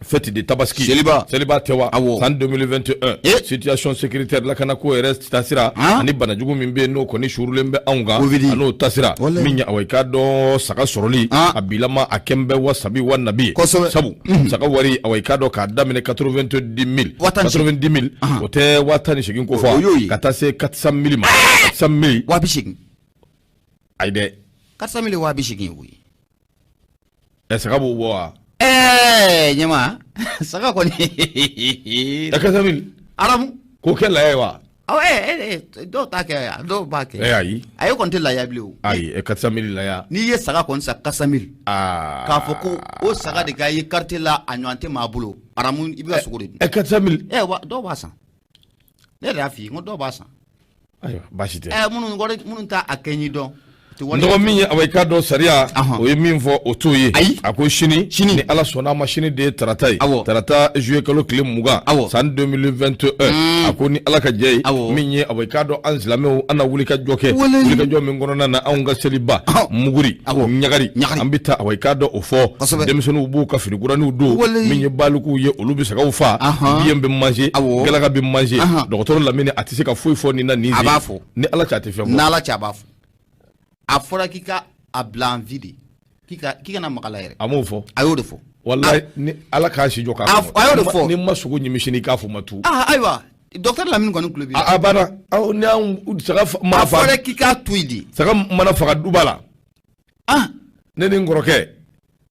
fête de Tabaski Seliba Tewa en 2021 situation sécuritaire lakana ko yɛrɛ tasira ani banajugu min bɛ n'o kɔni surulen bɛ anw kan an'o tasira min ye awai ka dɔ saga sɔrɔli a bilama a kɛn bɛ wasabi wa nabi sabu saga wari awai ka dɔ k'a daminɛ 90 000 o tɛ 18 ko fɔ ka taa se 400 000 ma 400 000
180
ayi dɛ
400 000 180 koyi
saga b'o bɔ wa
ɲɛma saga kɔni
400 000
aramu
k'o kɛ laya ye wa
dɔw t'a kɛ dɔw b'a kɛ
ayi
a ye kɔni tɛ laya bilen o
ayi 400 000 laya
n'i ye saga kɔni sa 400 000 k'a fɔ ko o saga de ka ye quartier la a ɲɔgɔn tɛ maa bolo aramu i bɛ ka sogo de dun
400 000
dɔw b'a san ne yɛrɛ y'a f'i ye n ko dɔw b'a san
ayiwa baasi tɛ
minnu t'a a kɛɲi dɔn
nɔgɔ min ye awai ka dɔ sariya o ye min fɔ o t'o ye a ko sini ni Ala sɔnna ma sini de ye tarata ye tarata juillet kalo tile 20 san 2021 a ko ni Ala ka jɛ ye min ye awai ka dɔ an silamɛw an na wuli ka jɔ kɛ wuli ka jɔ min kɔnɔna na anw ka seliba muguri ɲagari an bɛ taa awai ka dɔ o fɔ denmisɛnninw b'u ka finiguraniw don min ye balikuw ye olu bɛ sagaw fa biyɛn bɛ manger galaka bɛ manger dɔgɔtɔrɔ Lamini a tɛ se ka foyi fɔ nin na nin
a b'a fɔ
ni Ala cɛ a tɛ fɛn fɔ
n'Ala cɛ a b'a fɔ a fɔra k'i ka a bila en vide k'i kana makala yɛrɛ a
m'o fɔ
a y'o de fɔ
wallahi ni Ala k'a si jɔ k'a fɔ
a y'o de fɔ
ni ma sogo ɲimi sini k'a fɔ ma tu
ayiwa docteur Lamini kɔni tulo b'i la
a banna ni an saga ma
fa a fɔra k'i k'a to yen de
saga mana faga duba la ne ni n kɔrɔkɛ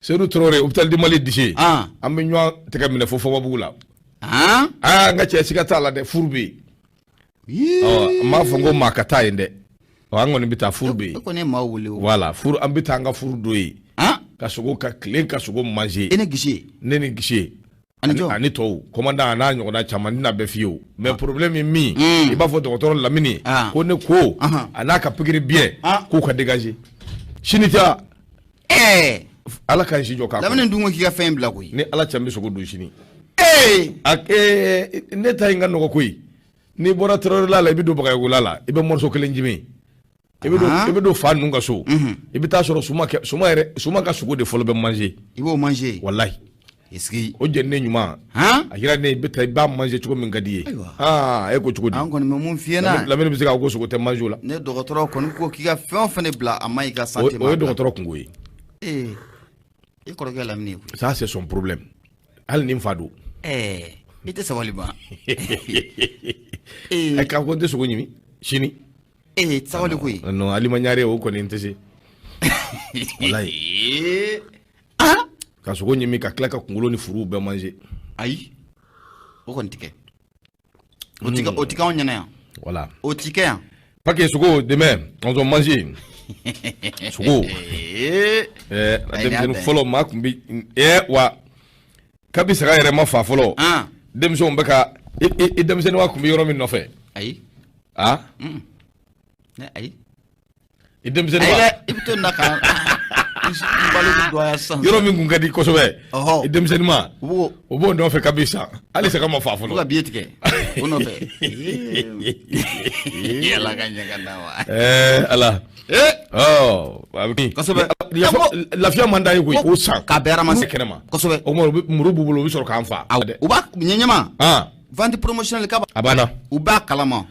Seydou Traoré hôpital du Mali dise an bɛ ɲɔgɔn tɛgɛ minɛ fo Fɔbabugu la n ka cɛ siga t'a la dɛ furu bɛ yen n m'a fɔ n ko maa ka taa yen dɛ an kɔni bɛ taa furu bɛ yen voilà furu an bɛ taa an ka furu dɔ ye ka sogo ka tile ka sogo manger ne ni Gise ani tɔw commandant a n'a ɲɔgɔnna caman n tɛna bɛɛ f'i ye o mais problème ye min i b'a fɔ dɔgɔtɔrɔ Lamini ko ne ko a n'a ka pikiri biyɛn k'u ka dégager sini tɛ Ala ka n si jɔ k'a kɔnɔ
Lamini dun ko k'i ka fɛn bila koyi
ni Ala cɛ n bɛ sogo dun sini ne ta in ka nɔgɔ koyi n'i bɔra Traoré la i bɛ don Bagayogola la i bɛ morceau kelen jimi i bɛ don fa ninnu ka so i bɛ taa sɔrɔ suma ka sogo de fɔlɔ bɛ manger
i b'o manger
wallahi o jeninen ɲuman a yira ne i b'a manger cogo min ka di ye e ko cogo di
an kɔni bɛ mun f'i ɲɛna
Lamini bɛ se k'a ko sogo tɛ manger o la
ne dɔgɔtɔrɔ kɔni ko k'i ka fɛn o fɛn bila a ma i ka santé ma
o ye dɔgɔtɔrɔ kungo ye
i kɔrɔkɛ Lamini ye koyi
ça c'est son problème hali ni n fa don
i tɛ sabali ba
k'a ko n tɛ sogo ɲimi sini
sabali koyi
non Alimaɲare o kɔni n tɛ se wallahi ka sogo ɲimi ka tila ka kunkolo ni furuw bɛɛ manger
ayi o kɔni tɛ kɛ o tɛ k'anw ɲɛna yan
voilà
o tɛ kɛ yan
parce que sogo demain on doit manger sogo denmisɛnnin fɔlɔ maa tun bɛ wa kabi saga yɛrɛ ma fa fɔlɔ denmisɛnw bɛ ka i denmisɛnnin wa tun bɛ yɔrɔ min nɔfɛ
ayi
ayi i denmisɛnnin wa
i bɛ to nin na kan
yɔrɔ min kun ka di kosɛbɛ denmisɛnnin ma o b'o nɔfɛ kabisa hali se ka ma fa fɔlɔ
ka biye tigɛ o nɔfɛ ala ka ɲɛga na wa
ala kosɛbɛ lafiya man da ye koyi o san
ka bɛɛ ma se
kɛnɛ ma
kosɛbɛ
o muru b'u bolo u bɛ sɔrɔ k'an fa
u b'a ɲɛɲɛma vente promotionnelle kaba
a banna
u b'a kalama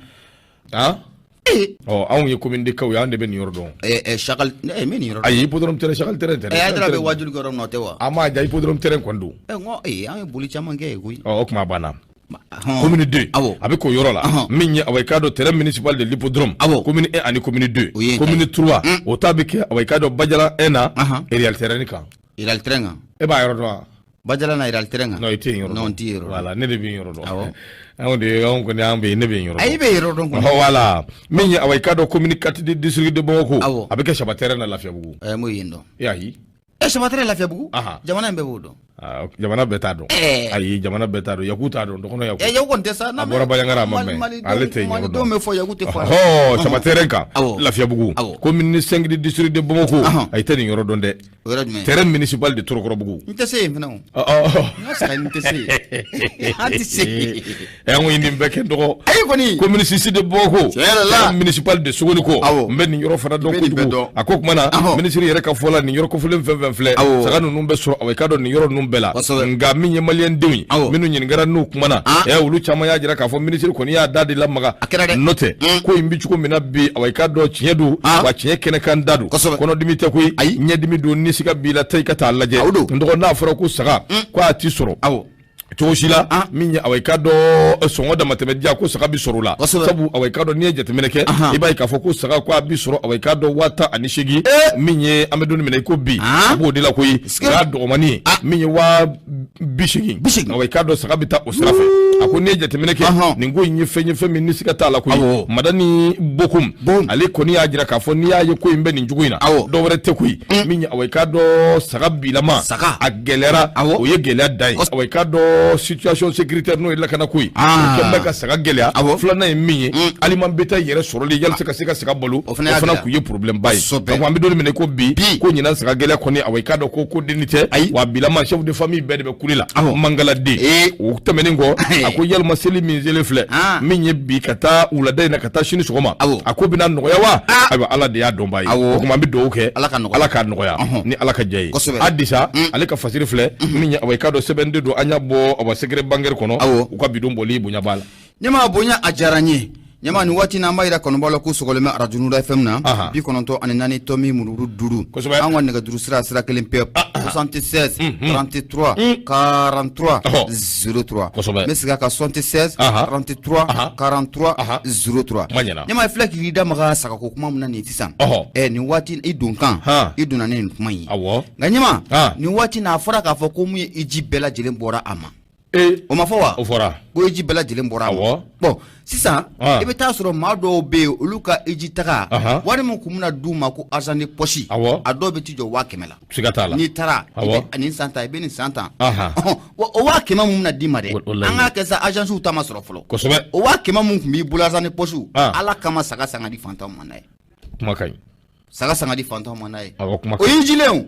anw ye commune de kaw ye an de bɛ nin yɔrɔ dɔn
Chakal min nin yɔrɔ
ayi hippodrome terrain Chakal terrain tɛ
a dara bɛ wajulu kɛ yɔrɔ min na o tɛ wa
an m'a ja hippodrome terrain kɔni don
an ye boli caman kɛ yen koyi
o kuma banna commune 2 a bɛ k'o yɔrɔ la min ye away ka dɔ terrain municipal de l'hippodrome commune 1 ani commune 2 commune 3 o ta bɛ kɛ away ka dɔ Badiala 1 na Real terrain kan
Real terrain kan
e b'a yɔrɔ dɔn wa
Badiala na Real terrain kan
non i tɛ yen yɔrɔ
non tɛ yɔrɔ
voilà ne de bɛ yen yɔrɔ dɔn anw kɔni an bɛ yen ne bɛ yen yɔrɔ
ayi bɛ yɔrɔ dɔn kɔni
voilà min ye away ka dɔ commune 4 de district de Bamako a bɛ kɛ Saba terrain na Lafiyabugu
m'o yen dɔn
ayi
Saba terrain Lafiyabugu jamana in bɛɛ b'o dɔn
jamana bɛɛ t'a dɔn ayi jamana bɛɛ t'a dɔn Yaku t'a dɔn dɔgɔnɔ Yaku
Yaku kɔni tɛ sa
a bɔra Bayankara a ma mɛn ale tɛ yen yɔrɔ dɔn
bɛ fɔ Yaku tɛ fɔ
Saba terrain kan Lafiyabugu commune 5 de district de Bamako a tɛ nin yɔrɔ dɔn dɛ terrain municipal de Torokɔrɔbugu
n tɛ se yen fana o n ka saga n tɛ se yen an tɛ se
yen an ko nin bɛɛ kɛ dɔgɔ
ayi kɔni
commune 6 de Bamako terrain municipal de Sogoliko n bɛ nin yɔrɔ fana dɔn kojugu a ko tuma na ministre yɛrɛ ka fɔ la nin yɔrɔ kɔfɛlen fɛn fɛn filɛ saga ninnu bɛ sɔrɔ away ka dɔn nin yɔrɔ ninnu bɛɛ la nka min ye maliyɛn denw ye minnu ɲininkara n'u kumana olu caman y'a jira k'a fɔ ministre kɔni y'a da de lamaga n'o tɛ ko in bi cogo min na bi away ka dɔn tiɲɛ don wa tiɲɛ kɛnɛ kan da don kɔnɔdimi tɛ koyi ɲɛdimi don ni siga b'i la taa i ka taa lajɛ n dɔgɔ n'a fɔra ko saga ko a ti sɔrɔ cogo si la min ye away ka dɔ sɔngɔ damatɛmɛ diya ko saga bi sɔrɔ la sabu away ka dɔ n'i ye jateminɛ kɛ i b'a ye k'a fɔ ko saga ko a bi sɔrɔ away ka dɔ 28,000 min ye an bɛ don minɛ i ko bi a b'o de la koyi o y'a dɔgɔmani ye min ye 80,000 away ka dɔ saga bi taa o sira fɛ a ko n'i ye jateminɛ kɛ nin ko in ye fɛn min ni siga t'a la koyi madani bokum ale kɔni y'a jira k'a fɔ n'i y'a ye ko in bɛ nin cogo in na dɔ wɛrɛ tɛ koyi min ye away ka dɔ saga bilama a gɛlɛyara o ye gɛlɛya dan ye away ka dɔ situation sécuritaire n'o ye lakana koyi kɛmɛ bɛ ka saga gɛlɛya filanan ye min ye aliment bétail yɛrɛ sɔrɔli yalisa ka se ka saga balo o fana kun ye problème ba ye donc an bɛ don minɛ ko bi ko ɲinan saga gɛlɛya kɔni away ka dɔ ko denni tɛ wa bilama chef de famille bɛɛ de bɛ kuli la mangaladen o tɛmɛnen kɔ a ko yalima seli min selen filɛ min ye bi ka taa wulada in na ka taa sini sɔgɔma a ko bɛna nɔgɔya wa ayiwa ala de y'a dɔnba ye o kuma an bɛ dugawu kɛ ala k'a nɔgɔya ni ala ka jɛ ye Adisa ale ka fasiri filɛ min ye away ka dɔ sɛbɛnden don an y'a bɔ awa secret bancaire kɔnɔ u ka bidon bɔli bonya b'a la
ɲɛma bonya a diyara n ye ɲɛma nin waati n'an b'a yira kanubaaw la ko sɔgɔlen bɛ radio Noura FM na 94 tɔmi mururu 5 an ka nɛgɛjuru sira kelen pewu 76 33 43 03 n bɛ segin a kan 76 33 43 03 ɲɛma filɛ k'i da maga sagako kuma min na nin sisan nin waati i don kan i donna ni nin kuma in ye nka ɲɛma nin waati n'a fɔra k'a fɔ ko mun ye i ji bɛɛ lajɛlen bɔra a ma o ma fɔ wa
o fɔra
ko eji bɛɛ lajɛlen bɔra a ma bon sisan i bɛ taa sɔrɔ maa dɔw bɛ yen olu ka eji taga wari min kun bɛna d'u ma ko argent de poche a dɔw bɛ t'i jɔ 50,000 la
siga t'a la
n'i taara i bɛ nin san tan i bɛ nin san tan o 50,000 mun bɛna d'i ma dɛ an k'a kɛ sa agences ta ma sɔrɔ fɔlɔ kosɛbɛ o 50,000 mun kun b'i bolo argent de poche ala kama saga sanga di fantanw ma n'a ye
kuma ka ɲi
saga sanga di fantanw ma n'a ye o y'i jilen o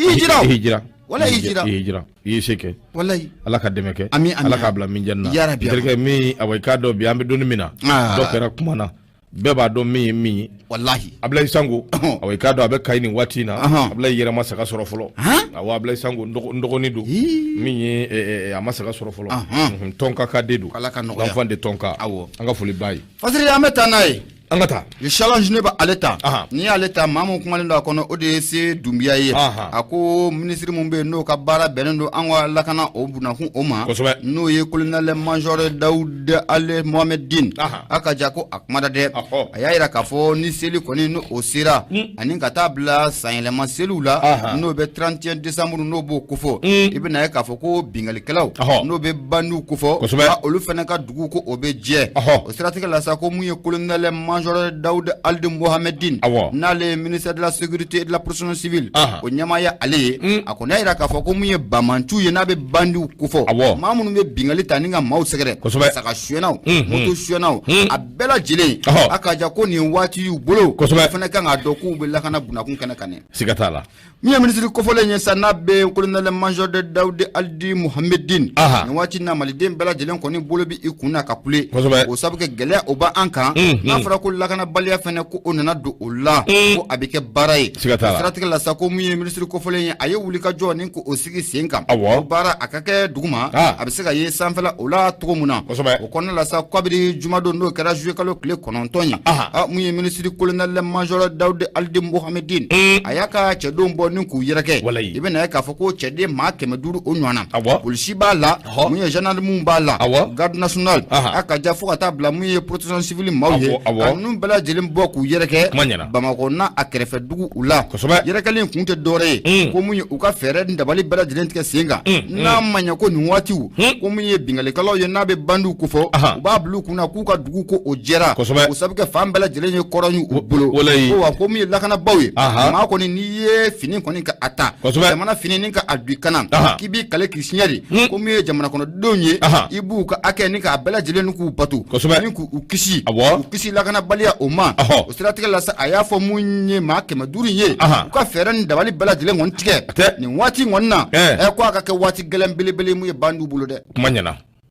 i jira wala i jira
i ye se kɛ
wallahi
ala ka dɛmɛ kɛ ala k'a bila min janna terikɛ min away ka dɔ bi an bɛ donni min na dɔ kɛra kuma na bɛɛ b'a dɔn min ye min ye
wallahi
Ablaye Sango away ka dɔ a bɛ Kayi nin waati in na Ablaye yɛrɛ ma saga sɔrɔ fɔlɔ awɔ Ablaye Sango n dɔgɔnin don min ye a ma saga sɔrɔ fɔlɔ Tonka ka den don l'enfant de Tonka an ka foli b'a ye
fasiri an bɛ taa n'a ye
an ka taa
le challenge ne bɛ ale ta n'i y'ale ta maa mun kumalen don a kɔnɔ o de ye se Dunbiya ye a ko ministre mun bɛ yen n'o ka baara bɛnnen don an ka lakana o bunakun o ma n'o ye colonel major Dawuda Ale Mohamed Din a ka ja ko a kumada dɛ a y'a jira k'a fɔ ni seli kɔni n'o o sera ani ka taa bila sanyɛlɛma seliw la n'o bɛ 31 décembre n'o b'o kofɔ i bɛ na ye k'a fɔ ko bingalikɛlaw n'o bɛ bandiw kofɔ olu fana ka dugu ko o bɛ jɛ o siratigɛ la sa ko mun ye colonel colonel-major Daoud Aldi Mohamedine n'ale ministère de la sécurité et de la protection civile o ɲamaya ale a ko n'a yira k'a fɔ ko mun ye bamantu ye n'a bɛ bandiw kofɔ maa minnu bɛ bingali ta ni ka maaw sɛgɛrɛ saga suyɛnaw moto suyɛnaw a bɛɛ lajɛlen a ka ja ko nin waati y'u bolo o fana kan k'a dɔn k'u bɛ lakana bunakun kɛnɛ kan dɛ siga t'a la min ye ministre kofɔlen ye sa n'a bɛ colonel-major Daoud Aldi Mohamedine nin waati na maliden bɛɛ lajɛlen kɔni bolo bɛ i kun na ka kule o sabu kɛ gɛlɛya o b'an kan n'a fɔra ko lakanabaliya fana ko o nana don o la ko a bɛ kɛ baara ye siratigɛ la sa ko min ye ministre kofɔlen ye a ye wuli ka jɔ ni ko o sigi sen kan o baara a ka kɛ duguma a bɛ se ka ye sanfɛla o la cogo min na o kɔnɔna la sa kabiri jumadon n'o kɛra juillet kalo tile 9 ye mun ye ministre colonel-major Daoud Aldi Mohamedine a y'a ka cɛdenw bɔ ni k'u yɛrɛkɛ i bɛ na ye k'a fɔ ko cɛden maa 500 o ɲɔgɔnna polisi b'a la mun ye gendarme b'a la garde nationale a ka ja fo ka taa bila mun ye protection civile maaw ye ka ninnu bɛɛ lajɛlen bɔ k'u yɛrɛkɛ Bamakɔ n'a a kɛrɛfɛ dugu u la yɛrɛkɛlen kun tɛ dɔwɛrɛ ye ko mun ye u ka fɛɛrɛ ni dabali bɛɛ lajɛlen tigɛ sen kan n'a ma ɲɛ ko nin waatiw ko mun ye bingalikɛlaw ye n'a bɛ bandiw kofɔ u b'a bila u kunna k'u ka dugu ko o jɛra o sabu kɛ fan bɛɛ lajɛlen ye kɔrɔ y'u bolo ko wa ko mun ye lakanabaw ye maa kɔni n'i ye fini kɔni ka a ta jamana fini ni ka a du i kana k'i b'i kale k'i siɲɛ de ko mun ye jamana kɔnɔdenw ye i b'u ka hakɛ ni k'a bɛɛ lajɛlen ni k'u bato ni k'u kisi lakanabaliya o ma o siratigɛ la sa a y'a fɔ mun ye maa 500 ye u ka fɛɛrɛ ni dabali bɛɛ lajɛlen kɔni tigɛ nin waati kɔni na ko a ka kɛ waati gɛlɛn belebele mun ye bandiw bolo dɛ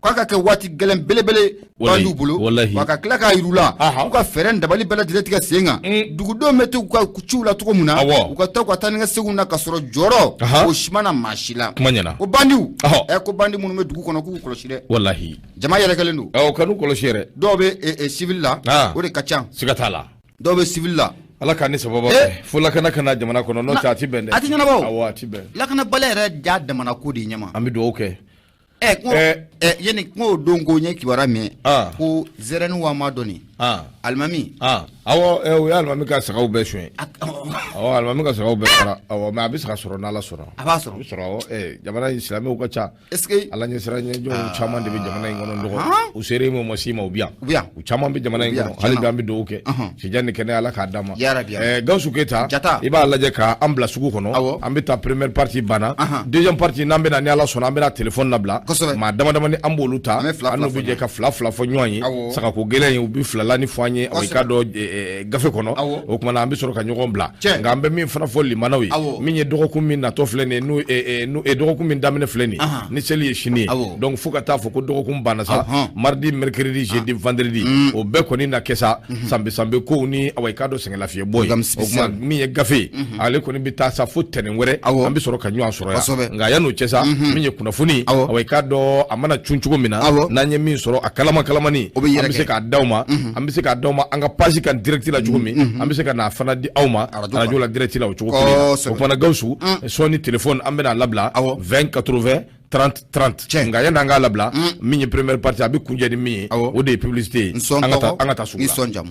k'a ka kɛ waati gɛlɛn belebele bandiw bolo wa ka tila k'a yir'u la u ka fɛɛrɛ ni dabali bɛɛ lajɛlen tigɛ sen kan dugudenw bɛ to u ka ciw la cogo min na u ka taa u ka taa ni ka seginw na ka sɔrɔ jɔyɔrɔ o si mana maa si la ko bandiw ko bandi minnu bɛ dugu kɔnɔ k'u kɔlɔsi dɛ jama yɛrɛkɛlen don
kanu kɔlɔsi yɛrɛ
dɔw bɛ civil la o de ka ca
siga t'a la
dɔw bɛ civil la
ala k'a ni sababa fo lakana kana jamana kɔnɔ n'o tɛ a ti bɛn dɛ
a ti ɲɛnabɔ
a ti bɛn
lakanabaliya yɛrɛ ja damana ko de ɲɛma
an bɛ dugawu kɛ
yani ko don ko ɲɛ kibaruya mɛn ko zɛrɛni wa ma dɔnni alimami
awɔ o ye alimami ka sagaw bɛɛ sonya awɔ alimami ka sagaw bɛɛ fara awɔ mɛ a bɛ saga sɔrɔ n'ala sɔnna
a b'a sɔrɔ
awɔ jamana in silamɛw ka ca
est-ce que
ala ɲɛsira ɲɛjɔnw caman de bɛ jamana in kɔnɔ dɔgɔ u sere ma si ma u bi yan u caman bɛ jamana in kɔnɔ hali bi an bɛ dugawu kɛ sijan ni kɛnɛ ala k'a d'a ma Gawusu Keyita i b'a lajɛ k'an bila sugu kɔnɔ an bɛ taa première partie banna deuxième partie n'an bɛ na ni ala sɔnna an bɛ na téléphone labila maa dama dama ni an b'olu ta an n'u bɛ jɛ ka fila fɔ ɲɔgɔn ye sagako gɛlɛn ye u bɛ filala ni fɔ an ye i ka dɔn gafe kɔnɔ o kumana an bɛ sɔrɔ ka ɲɔgɔn bila nka an bɛ min fana fɔ limanaw ye min ye dɔgɔkun min natɔ filɛ nin ye n'u dɔgɔkun min daminɛ filɛ nin ni seli ye sini ye donc fo ka taa fɔ ko dɔgɔkun banna sa mardi mercredi jeudi vendredi o bɛɛ kɔni na kɛ sa sanbe kow ni i ka dɔn sɛgɛnlafiɲɛ bɔ ye o kuma min ye gafe ale kɔni bɛ taa sa fo tɛnɛn wɛrɛ an bɛ sɔrɔ ka ɲɔgɔn sɔrɔ yan nka yan'o cɛ sa min ye kunnafoni i ka dɔn a mana cun cogo min na n'an ye min sɔrɔ a kalamani an bɛ se k'a d'aw ma an ka page kan direct la cogo min an bɛ se ka n'a fana di aw ma radio la direct la o cogo kelen o kumana Gawusu sɔɔni téléphone an bɛ n'a labila 20 80 30 30 nka yan'an k'a labila min ye première partie a bɛ kunjɛ ni min ye o de ye publicité ye an ka taa sugu la.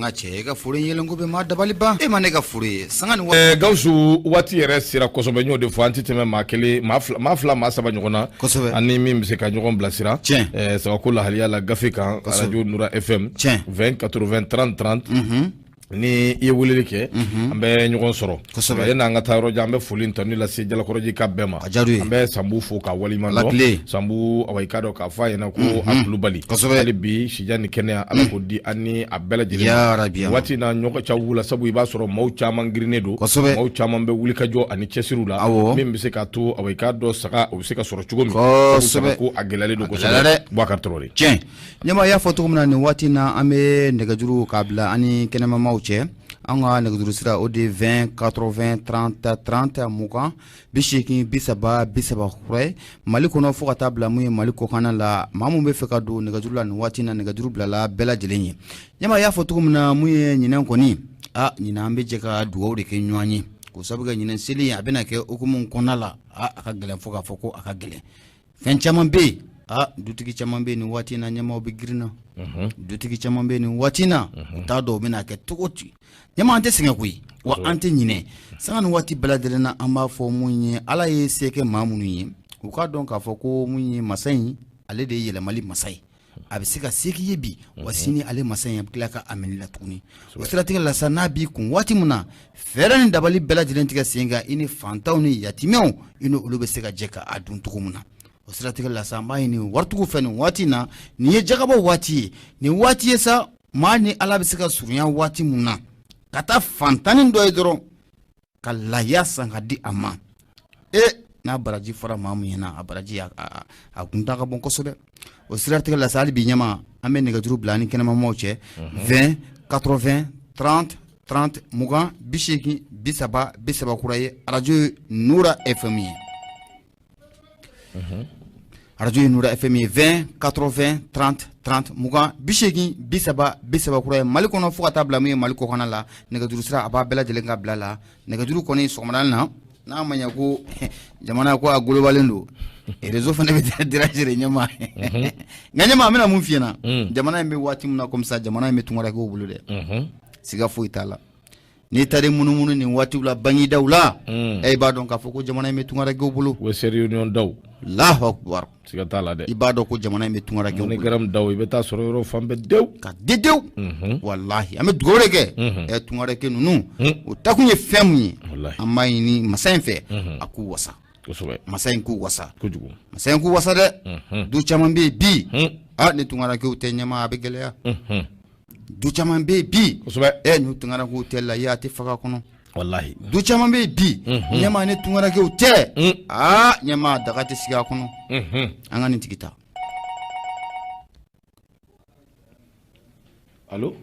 Nga cɛ ka furu yelen ko bɛ maa dabali ban e ma ne ka furu ye sanga ni
Gawusu waati yɛrɛ sera kosɛbɛ y'o de fɔ an tɛ tɛmɛ maa kelen maa fila maa saba ɲɔgɔn na ani min bɛ se ka ɲɔgɔn bilasira sagako lahaliya la gafe kan radio Noura Fm 20 80 30 30 ni i ye weleli kɛ an bɛ ɲɔgɔn sɔrɔ yani an ka taa yɔrɔ jan an bɛ foli ta ni lase jalakɔrɔji ka bɛɛ ma an bɛ Sanbu fo ka waliɲuman dɔn Sanbu i ka dɔn k'a fɔ a ɲɛna ko a kulubali hali bi sijan ni kɛnɛya ala k'o di an ni a bɛɛ lajɛlen waati na ɲɔgɔn ca wula sabu i b'a sɔrɔ maaw caman girinnen don maaw caman bɛ wuli ka jɔ ani cɛsiriw la min bɛ se k'a to i ka dɔn saga o bɛ se ka sɔrɔ cogo min ko a gɛlɛyalen don kosɛbɛ Bubakari Traoré
tiɲɛ ɲɛma y'a fɔ cogo min na nin waati na an bɛ nɛgɛjuru k'a bila ani kɛnɛmamaw cɛ an ka nɛgɛjuru sira o de 20 80 30 30 mugan 80 30 30 Mali kɔnɔ fo ka taa bila mun ye Mali kɔkanna la maa mun bɛ fɛ ka don nɛgɛjuru la nin waati na nɛgɛjuru bilala bɛɛ lajɛlen ye ɲɛma y'a fɔ cogo min na mun ye ɲinɛn kɔni ɲinɛn an bɛ jɛ ka dugawu de kɛ ɲɔgɔn ye ko sabu kɛ ɲinɛn seli a bɛna kɛ hukumu kɔnɔna la a ka gɛlɛn fo k'a fɔ ko a ka gɛlɛn fɛn caman bɛ yen dutigi caman bɛ nin waati na ɲɛmaw bɛ girinna dutigi caman bɛ nin waati na u t'a dɔn u bɛna kɛ cogo di ɲɛma an tɛ sɛgɛn koyi wa an tɛ ɲinɛ sanga ni waati bɛɛ lajɛlen na an b'a fɔ mun ye ala ye se kɛ maa minnu ye u ka dɔn k'a fɔ ko mun ye masa in ale de ye yɛlɛmali masa ye a bɛ se ka seki ye bi wa sini ale masa in tila ka amini la tuguni o siratigɛ la sa n'a b'i kun waati min na fɛɛrɛ ni dabali bɛɛ lajɛlen tigɛ sen kan i ni fantanw ni yatimɛw i ni olu bɛ se ka jɛ ka a dun cogo min na o siratigɛ la sa an b'a ɲini waritigiw fɛ nin waati in na nin ye jagabɔ waati ye nin waati ye sa maa ni ala bɛ se ka surunya waati min na ka taa fantanni dɔ ye dɔrɔn ka lahiya san ka di a ma n'a baraji fɔra maa min ɲɛna a baraji a kunta ka bon kosɛbɛ o siratigɛ la sa hali bi ɲɛma an bɛ nɛgɛjuru bila ani kɛnɛmamaw cɛ 20 80 30 30 20 80 30 30 kura ye arajo ye Noura Fm ye arajo ye Noura Fm ye 20 80 30 30 20 80 30 kura ye Mali kɔnɔ fo ka taa bila min ye Mali kɔkana la nɛgɛjuru sira a b'a bɛɛ lajɛlen ka bila la nɛgɛjuru kɔni sɔgɔmada na n'a ma ɲɛ ko jamana ko a golobalen don réseau fana bɛ direct ɲɛma nka ɲɛma an bɛna mun f'i ɲɛna jamana in bɛ waati min na comme ça jamana in bɛ tunkarakɛw bolo dɛ siga foyi t'a la n'i taara munumunu nin waatiw la bangidaw la i b'a dɔn k'a fɔ ko jamana in bɛ tunkarakɛw bolo
wese réunion daw
Allahu akbar
siga t'a la dɛ i
b'a dɔn ko jamana in bɛ tunkarakɛw bolo
ni garam daw i bɛ taa sɔrɔ yɔrɔ fan bɛɛ dew
ka dedew wallahi an bɛ dugawu de kɛ tunkarakɛ ninnu o takun ye fɛn min ye an b'a ɲini masa in fɛ a k'u wasa masa in k'u wasa kojugu masa in k'u wasa dɛ du caman bɛ yen bi ni tunkarakɛw tɛ ɲɛma a bɛ gɛlɛya du caman bɛ yen bi ni tunkarakɛw tɛ lahiya a tɛ faga kɔnɔ wallahi du caman bɛ yen bi ɲɛma ni tunkarakɛw tɛ ɲɛma daga tɛ sigi a kɔnɔ an ka nin tigi ta
allo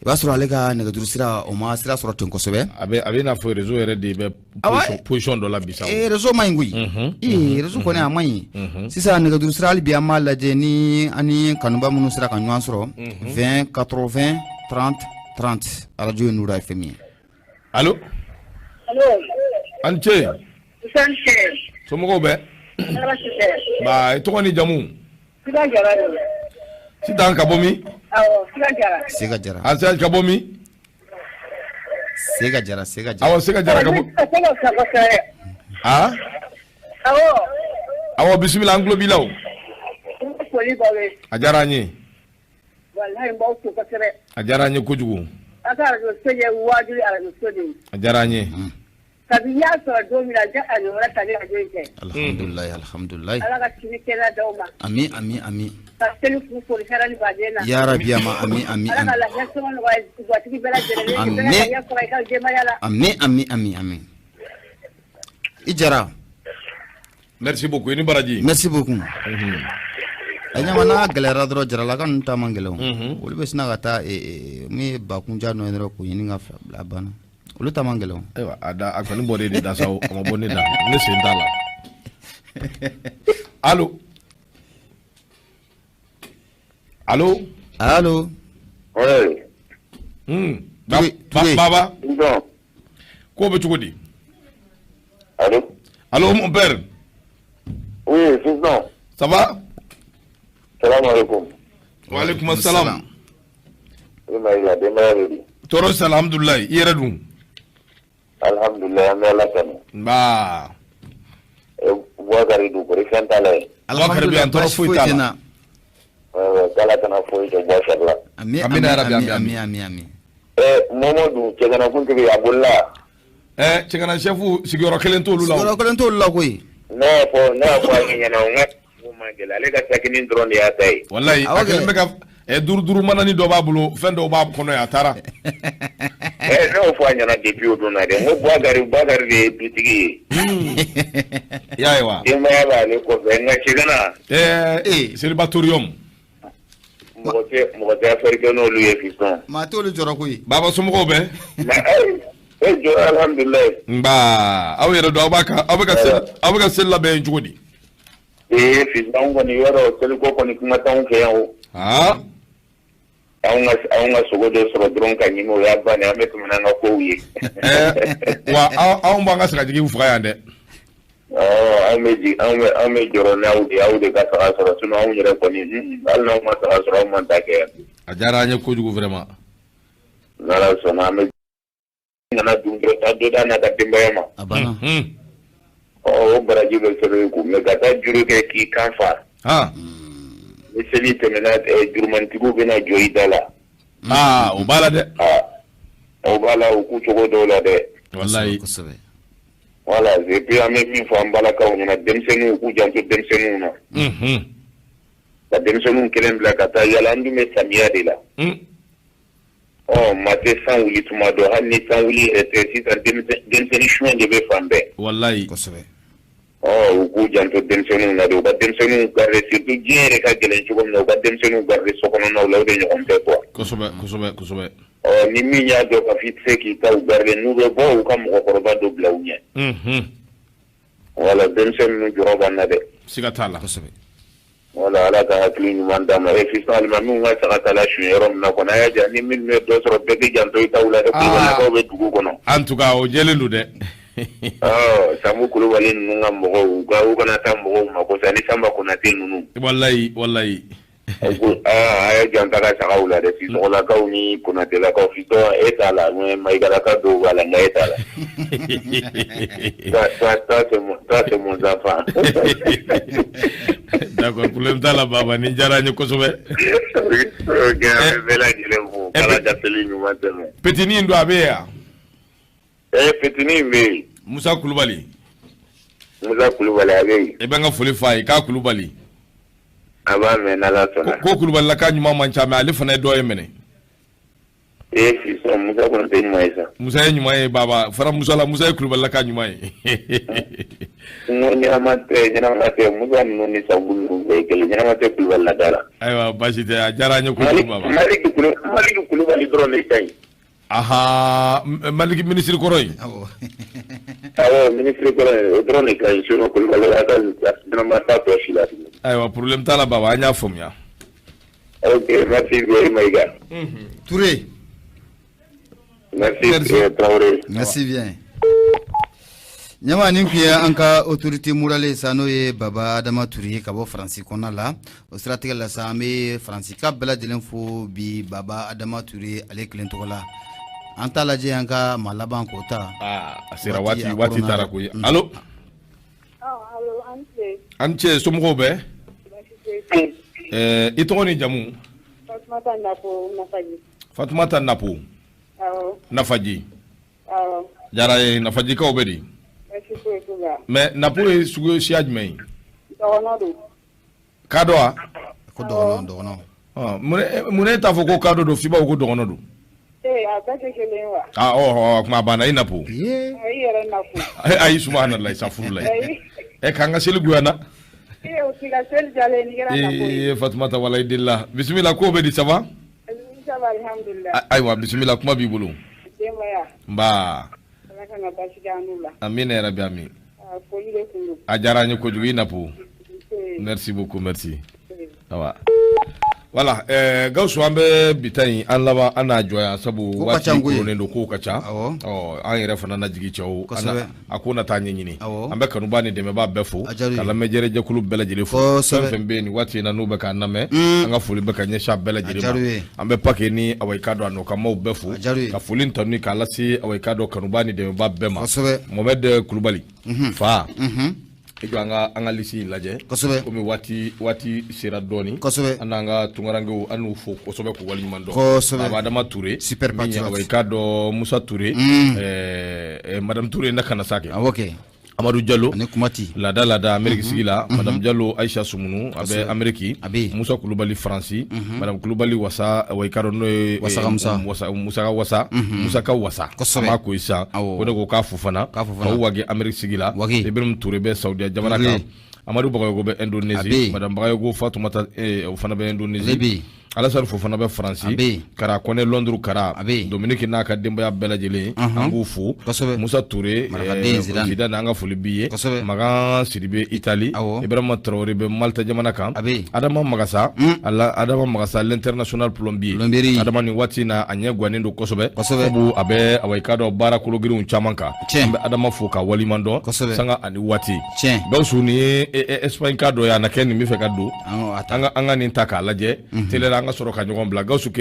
i b'a sɔrɔ ale ka nɛgɛjuru sira o ma sira sɔrɔ ten kosɛbɛ
a bɛ n'a fɔ réseau yɛrɛ de bɛ position dɔ la bi sa
réseau man ɲi koyi réseau kɔni a man ɲi sisan nɛgɛjuru sira hali bi an b'a lajɛ ni ani kanuba minnu sera ka ɲɔgɔn sɔrɔ 20 80 30 30 arajo ye Noura Fm ye
allo an ce somɔgɔw bɛ ba i tɔgɔ ni jamu sitan ka bɔ min Sega Jara an se ka bɔ min Sega Jara awɔ Sega Jara ka bɔ awɔ bisimila an tulo b'i la o a diyara an ye a diyara an ye kojugu a diyara an ye
kabi y'a sɔrɔ don min na ja a ɲɔgɔnna tali radio in kɛ
alhamdulilayi
ala ka sini kɛnɛya d'aw ma
ami
ka seli fu foli kɛra ni baden na
ya rabi ama ami
ala ka lafiya sɔngɔ nɔgɔya gatigi bɛɛ lajɛlen bɛɛ ka yafa i ka denbaya la
ami i Jara
merci beaucoup i ni baraji
merci beaucoup a ɲama n'a gɛlɛyara dɔrɔn Jarala ka ninnu ta man gɛlɛn olu bɛ sina ka taa min ye bakunja nɔ ye dɔrɔn k'o ɲini ka bila banna olu ta man gɛlɛn
ayiwa a kɔni bɔ de da sa o ma bɔ ne da ne sen t'a la allo baba ko bɛ cogo di allo mon père
oui sinon
ça va
salam alaikum
wa alaikum assalam
tɔɔrɔ
si alhamdulilayi i yɛrɛ dun
alhamdulilayi an bɛ ala kanu
nba
Bouakari du kɔri fɛn t'a la ye
Bouakari bi yan tɔɔrɔ foyi t'a la
k'ala kana foyi kɛ Bouakari la
amina yarabi ami
Mamadu cɛganakun a bolila
cɛgana chef sigiyɔrɔ kelen t'olu la
koyi
ne y'a fɔ a ɲɛna n ka ma gɛlɛ ale ka sakini dɔrɔn de y'a ta ye
wallahi a kelen bɛ ka duuru manani dɔ b'a bolo fɛn dɔw b'a kɔnɔ a taara
ne y'o fɔ a ɲɛna depuis o don na dɛ n ko Bouakari de ye dutigi ye
y'a ye wa
denbaya b'ale kɔfɛ nka cɛgana
celibatorium
mɔgɔ tɛ affaire kɛ n'olu ye fiston
maa t'olu jɔrɔ koyi
baba somɔgɔw bɛ
jɔ alhamdulilayi
nba aw yɛrɛ dɔn aw bɛ ka seli labɛn cogo di
fiston kɔni yɔrɔ seliko kɔni kuma t'anw fɛ yan o anw ka sogo dɔ sɔrɔ dɔrɔn ka ɲimi o y'a bannen an bɛ tɛmɛ n'an ka kow ye
wa anw b'an ka sagajigiw faga yan dɛ
anw bɛ jɔrɔ n'aw de ka saga sɔrɔ sinon anw yɛrɛ kɔni hali n'anw ma saga sɔrɔ anw man ta kɛ
a diyara an ye kojugu vraiment
n'ala sɔnna an bɛ ngana dundro ta do da na ka dembayama
abana
o baraji be sere ku me ka ta juru ke ki kan fa ni seli temena jurmantigo bena joyi dala
o bala de
o bala ku chogo do la de
wallahi
wala je bi ame mi fo ambala ka wona demsenu ku janto demsenu na la demsenu kelen bla ka ta yala ndu me samia de la mate san wuli tuma do hal ni san wuli si tan demsenu shwen de be fambe
wallahi
ku janto demsenu na do ba demsenu garre surtout jere ka gelen chugom no ba demsenu garre sokono no law de nyom te ko
kosobe
ni mi nya do ka fitse ki ta garre nu be bo ka mo ko ba do blawnya wala demsenu joro banna de
sigatala
wala ala ka hakili ɲuman d'a ma fiscal ma min ka saga tala su yɔrɔ min na kɔnɔ a y'a ja ni minnu bɛ dɔ sɔrɔ bɛɛ k'i janto i taw la dɛ kulubaliw bɛ dugu kɔnɔ
en tout cas o jɛlen don dɛ
Samu Kulubali ninnu ka mɔgɔw u kana taa mɔgɔw ma ko sa ni Samba Konate ninnu
wallahi
a y'a janta ka sagaw la dɛ Sisɔgɔlakaw ni Konatelakaw fiston e t'a la Mayigalaka dɔw b'a la nka e t'a la ça c'est mon enfant.
D'accord, problème t'a la baba ni diyara n ye kosɛbɛ.
Bɛɛ lajɛlen fo kala jateli ɲuman tɛmɛ.
Petini don a bɛ yan.
Petini bɛ yen.
Musa Kulubali.
A bɛ yen.
I bɛ n ka foli f'a ye k'a Kulubali.
A b'a mɛn n'Ala sɔnna.
Ko Kulubalilaka ɲuman man ca mais ale fana ye dɔ ye minɛ.
Sisan Musa kɔni tɛ ɲuman ye sa.
Musa ye ɲuman ye baba fara Musa la Musa ye Kulubalilaka ɲuman ye.
Ɲɛnama tɛ Musa ninnu ni Sabu ninnu bɛɛ ye kelen ɲɛnama tɛ Kulubalilaka la.
Ayiwa baasi tɛ a diyara n ye kojugu baba.
Maliki Kulubali dɔrɔn de ka ɲi.
Maliki minisiri kɔrɔ in.
Minisiri kɔrɔ in o dɔrɔn de ka ɲi sinon Kulubalilaka ka ɲɛnama t'a tɔ si la.
Ayiwa problème t'a la baba an y'a faamuya.
Ok, merci bien Maïga.
Touré.
Merci Traoré.
Merci bien. Nyama nin kun ye an ka autorité morale sa n'o ye Baba Adama Touré ka bɔ Faransi kɔnɔna la o siratigɛ la sa an bɛ Faransi ka bɛɛ lajɛlen fo bi Baba Adama Touré ale kelen tɔgɔ la an t'a lajɛ an ka maa laban k'o ta.
A sera waati taara koyi. Allo. An cɛ somɔgɔw bɛ. I tɔgɔ ni jamu. Fatumata Napo. Nafaji. Jara ye Nafajikaw bɛ di. Mais Napo ye sugu siya jumɛn ye?
Dɔgɔnɔ don.
Kadɔ wa?
Ko dɔgɔnɔ.
Mun e t'a fɔ ko kadɔ don f'i b'a fɔ ko dɔgɔnɔ don?
A bɛɛ tɛ kelen wa?
Kuma banna i Napo.
I yɛrɛ Napo.
Ayi subhanallah sa furu la ye. K'an ka seli guyana.
O t'i ka seli jalen ni kɛra Napo ye.
Fatumata wala i delila. Bisimila ko bɛ di ça va?
Ça va alhamdulillah.
Ayiwa bisimila kuma b'i bolo.
Denbaya.
Nba.
Ala kana basi kɛ an n'u la.
Amina yarabi amin.
Foli de tun don.
A diyara n ye kojugu i Napo. Merci beaucoup merci. Awa. Voilà, Gawusu an bɛ bi ta in an laban an n'a jɔya sabu waati koronnen don kow ka ca. An yɛrɛ fana na jigi cɛw a ko na taa ɲɛɲini. An bɛ kanuba ni dɛmɛbaa bɛɛ fo ka lamɛnjɛrɛ jɛkulu bɛɛ lajɛlen fo fɛn fɛn bɛ yen nin waati in na n'u bɛ k'an lamɛn an ka foli bɛ ka ɲɛsin a bɛɛ lajɛlen ma. An bɛ Pake ni Awayika dɔ a nɔkamaw bɛɛ fo ka foli tanu k'a lase Awayika dɔ kanuba ni dɛmɛbaa bɛɛ ma. Mohamed Kulubali fa. I jɔ an ka lisi in lajɛ komi waati sera dɔɔni an n'an ka tunkarankew an n'u fo kosɛbɛ k'u waleɲuman dɔn Baba Adama Touré min ye Awayika dɔ Musa Touré Madame Touré na kana sa kɛ Amadu Diallo ani Kumati Lada Amérique sigi la Madame Diallo Aïcha Sumunu a bɛ Amérique Musa Kulubali Faransi Madame Kulubali wasa Awayika dɔ n'o ye Musaka wasa an b'a ko sisan o de ko k'a fo fana k'aw wage Amérique sigi la Ibrahim Touré bɛ Saudiya jamana kan Amadu Bagayogo bɛ Indonésie Madame Bagayogo Fatoumata o fana bɛ Indonésie Alassane Fofana bɛ Faransi Kara Kone Londres Kara Dominique n'a ka denbaya bɛɛ lajɛlen an b'u fo Musa Touré Zidane an ka foli b'i ye Magan Sidibe Italie Ibrahima Traoré bɛ Malta jamana kan Adama Magasa l'international plombier Adama nin waati na a ɲɛ gannen don kosɛbɛ sabu a bɛ Awayika dɔ baara kologirinw caman kan an bɛ Adama fo ka waliman dɔn sanga ani waati Gawusu nin ye Espagne ka dɔ ye a na kɛ nin bɛ fɛ ka don an ka nin ta k'a lajɛ télé la an ka sɔrɔ ka ɲɔgɔn bila Gawusu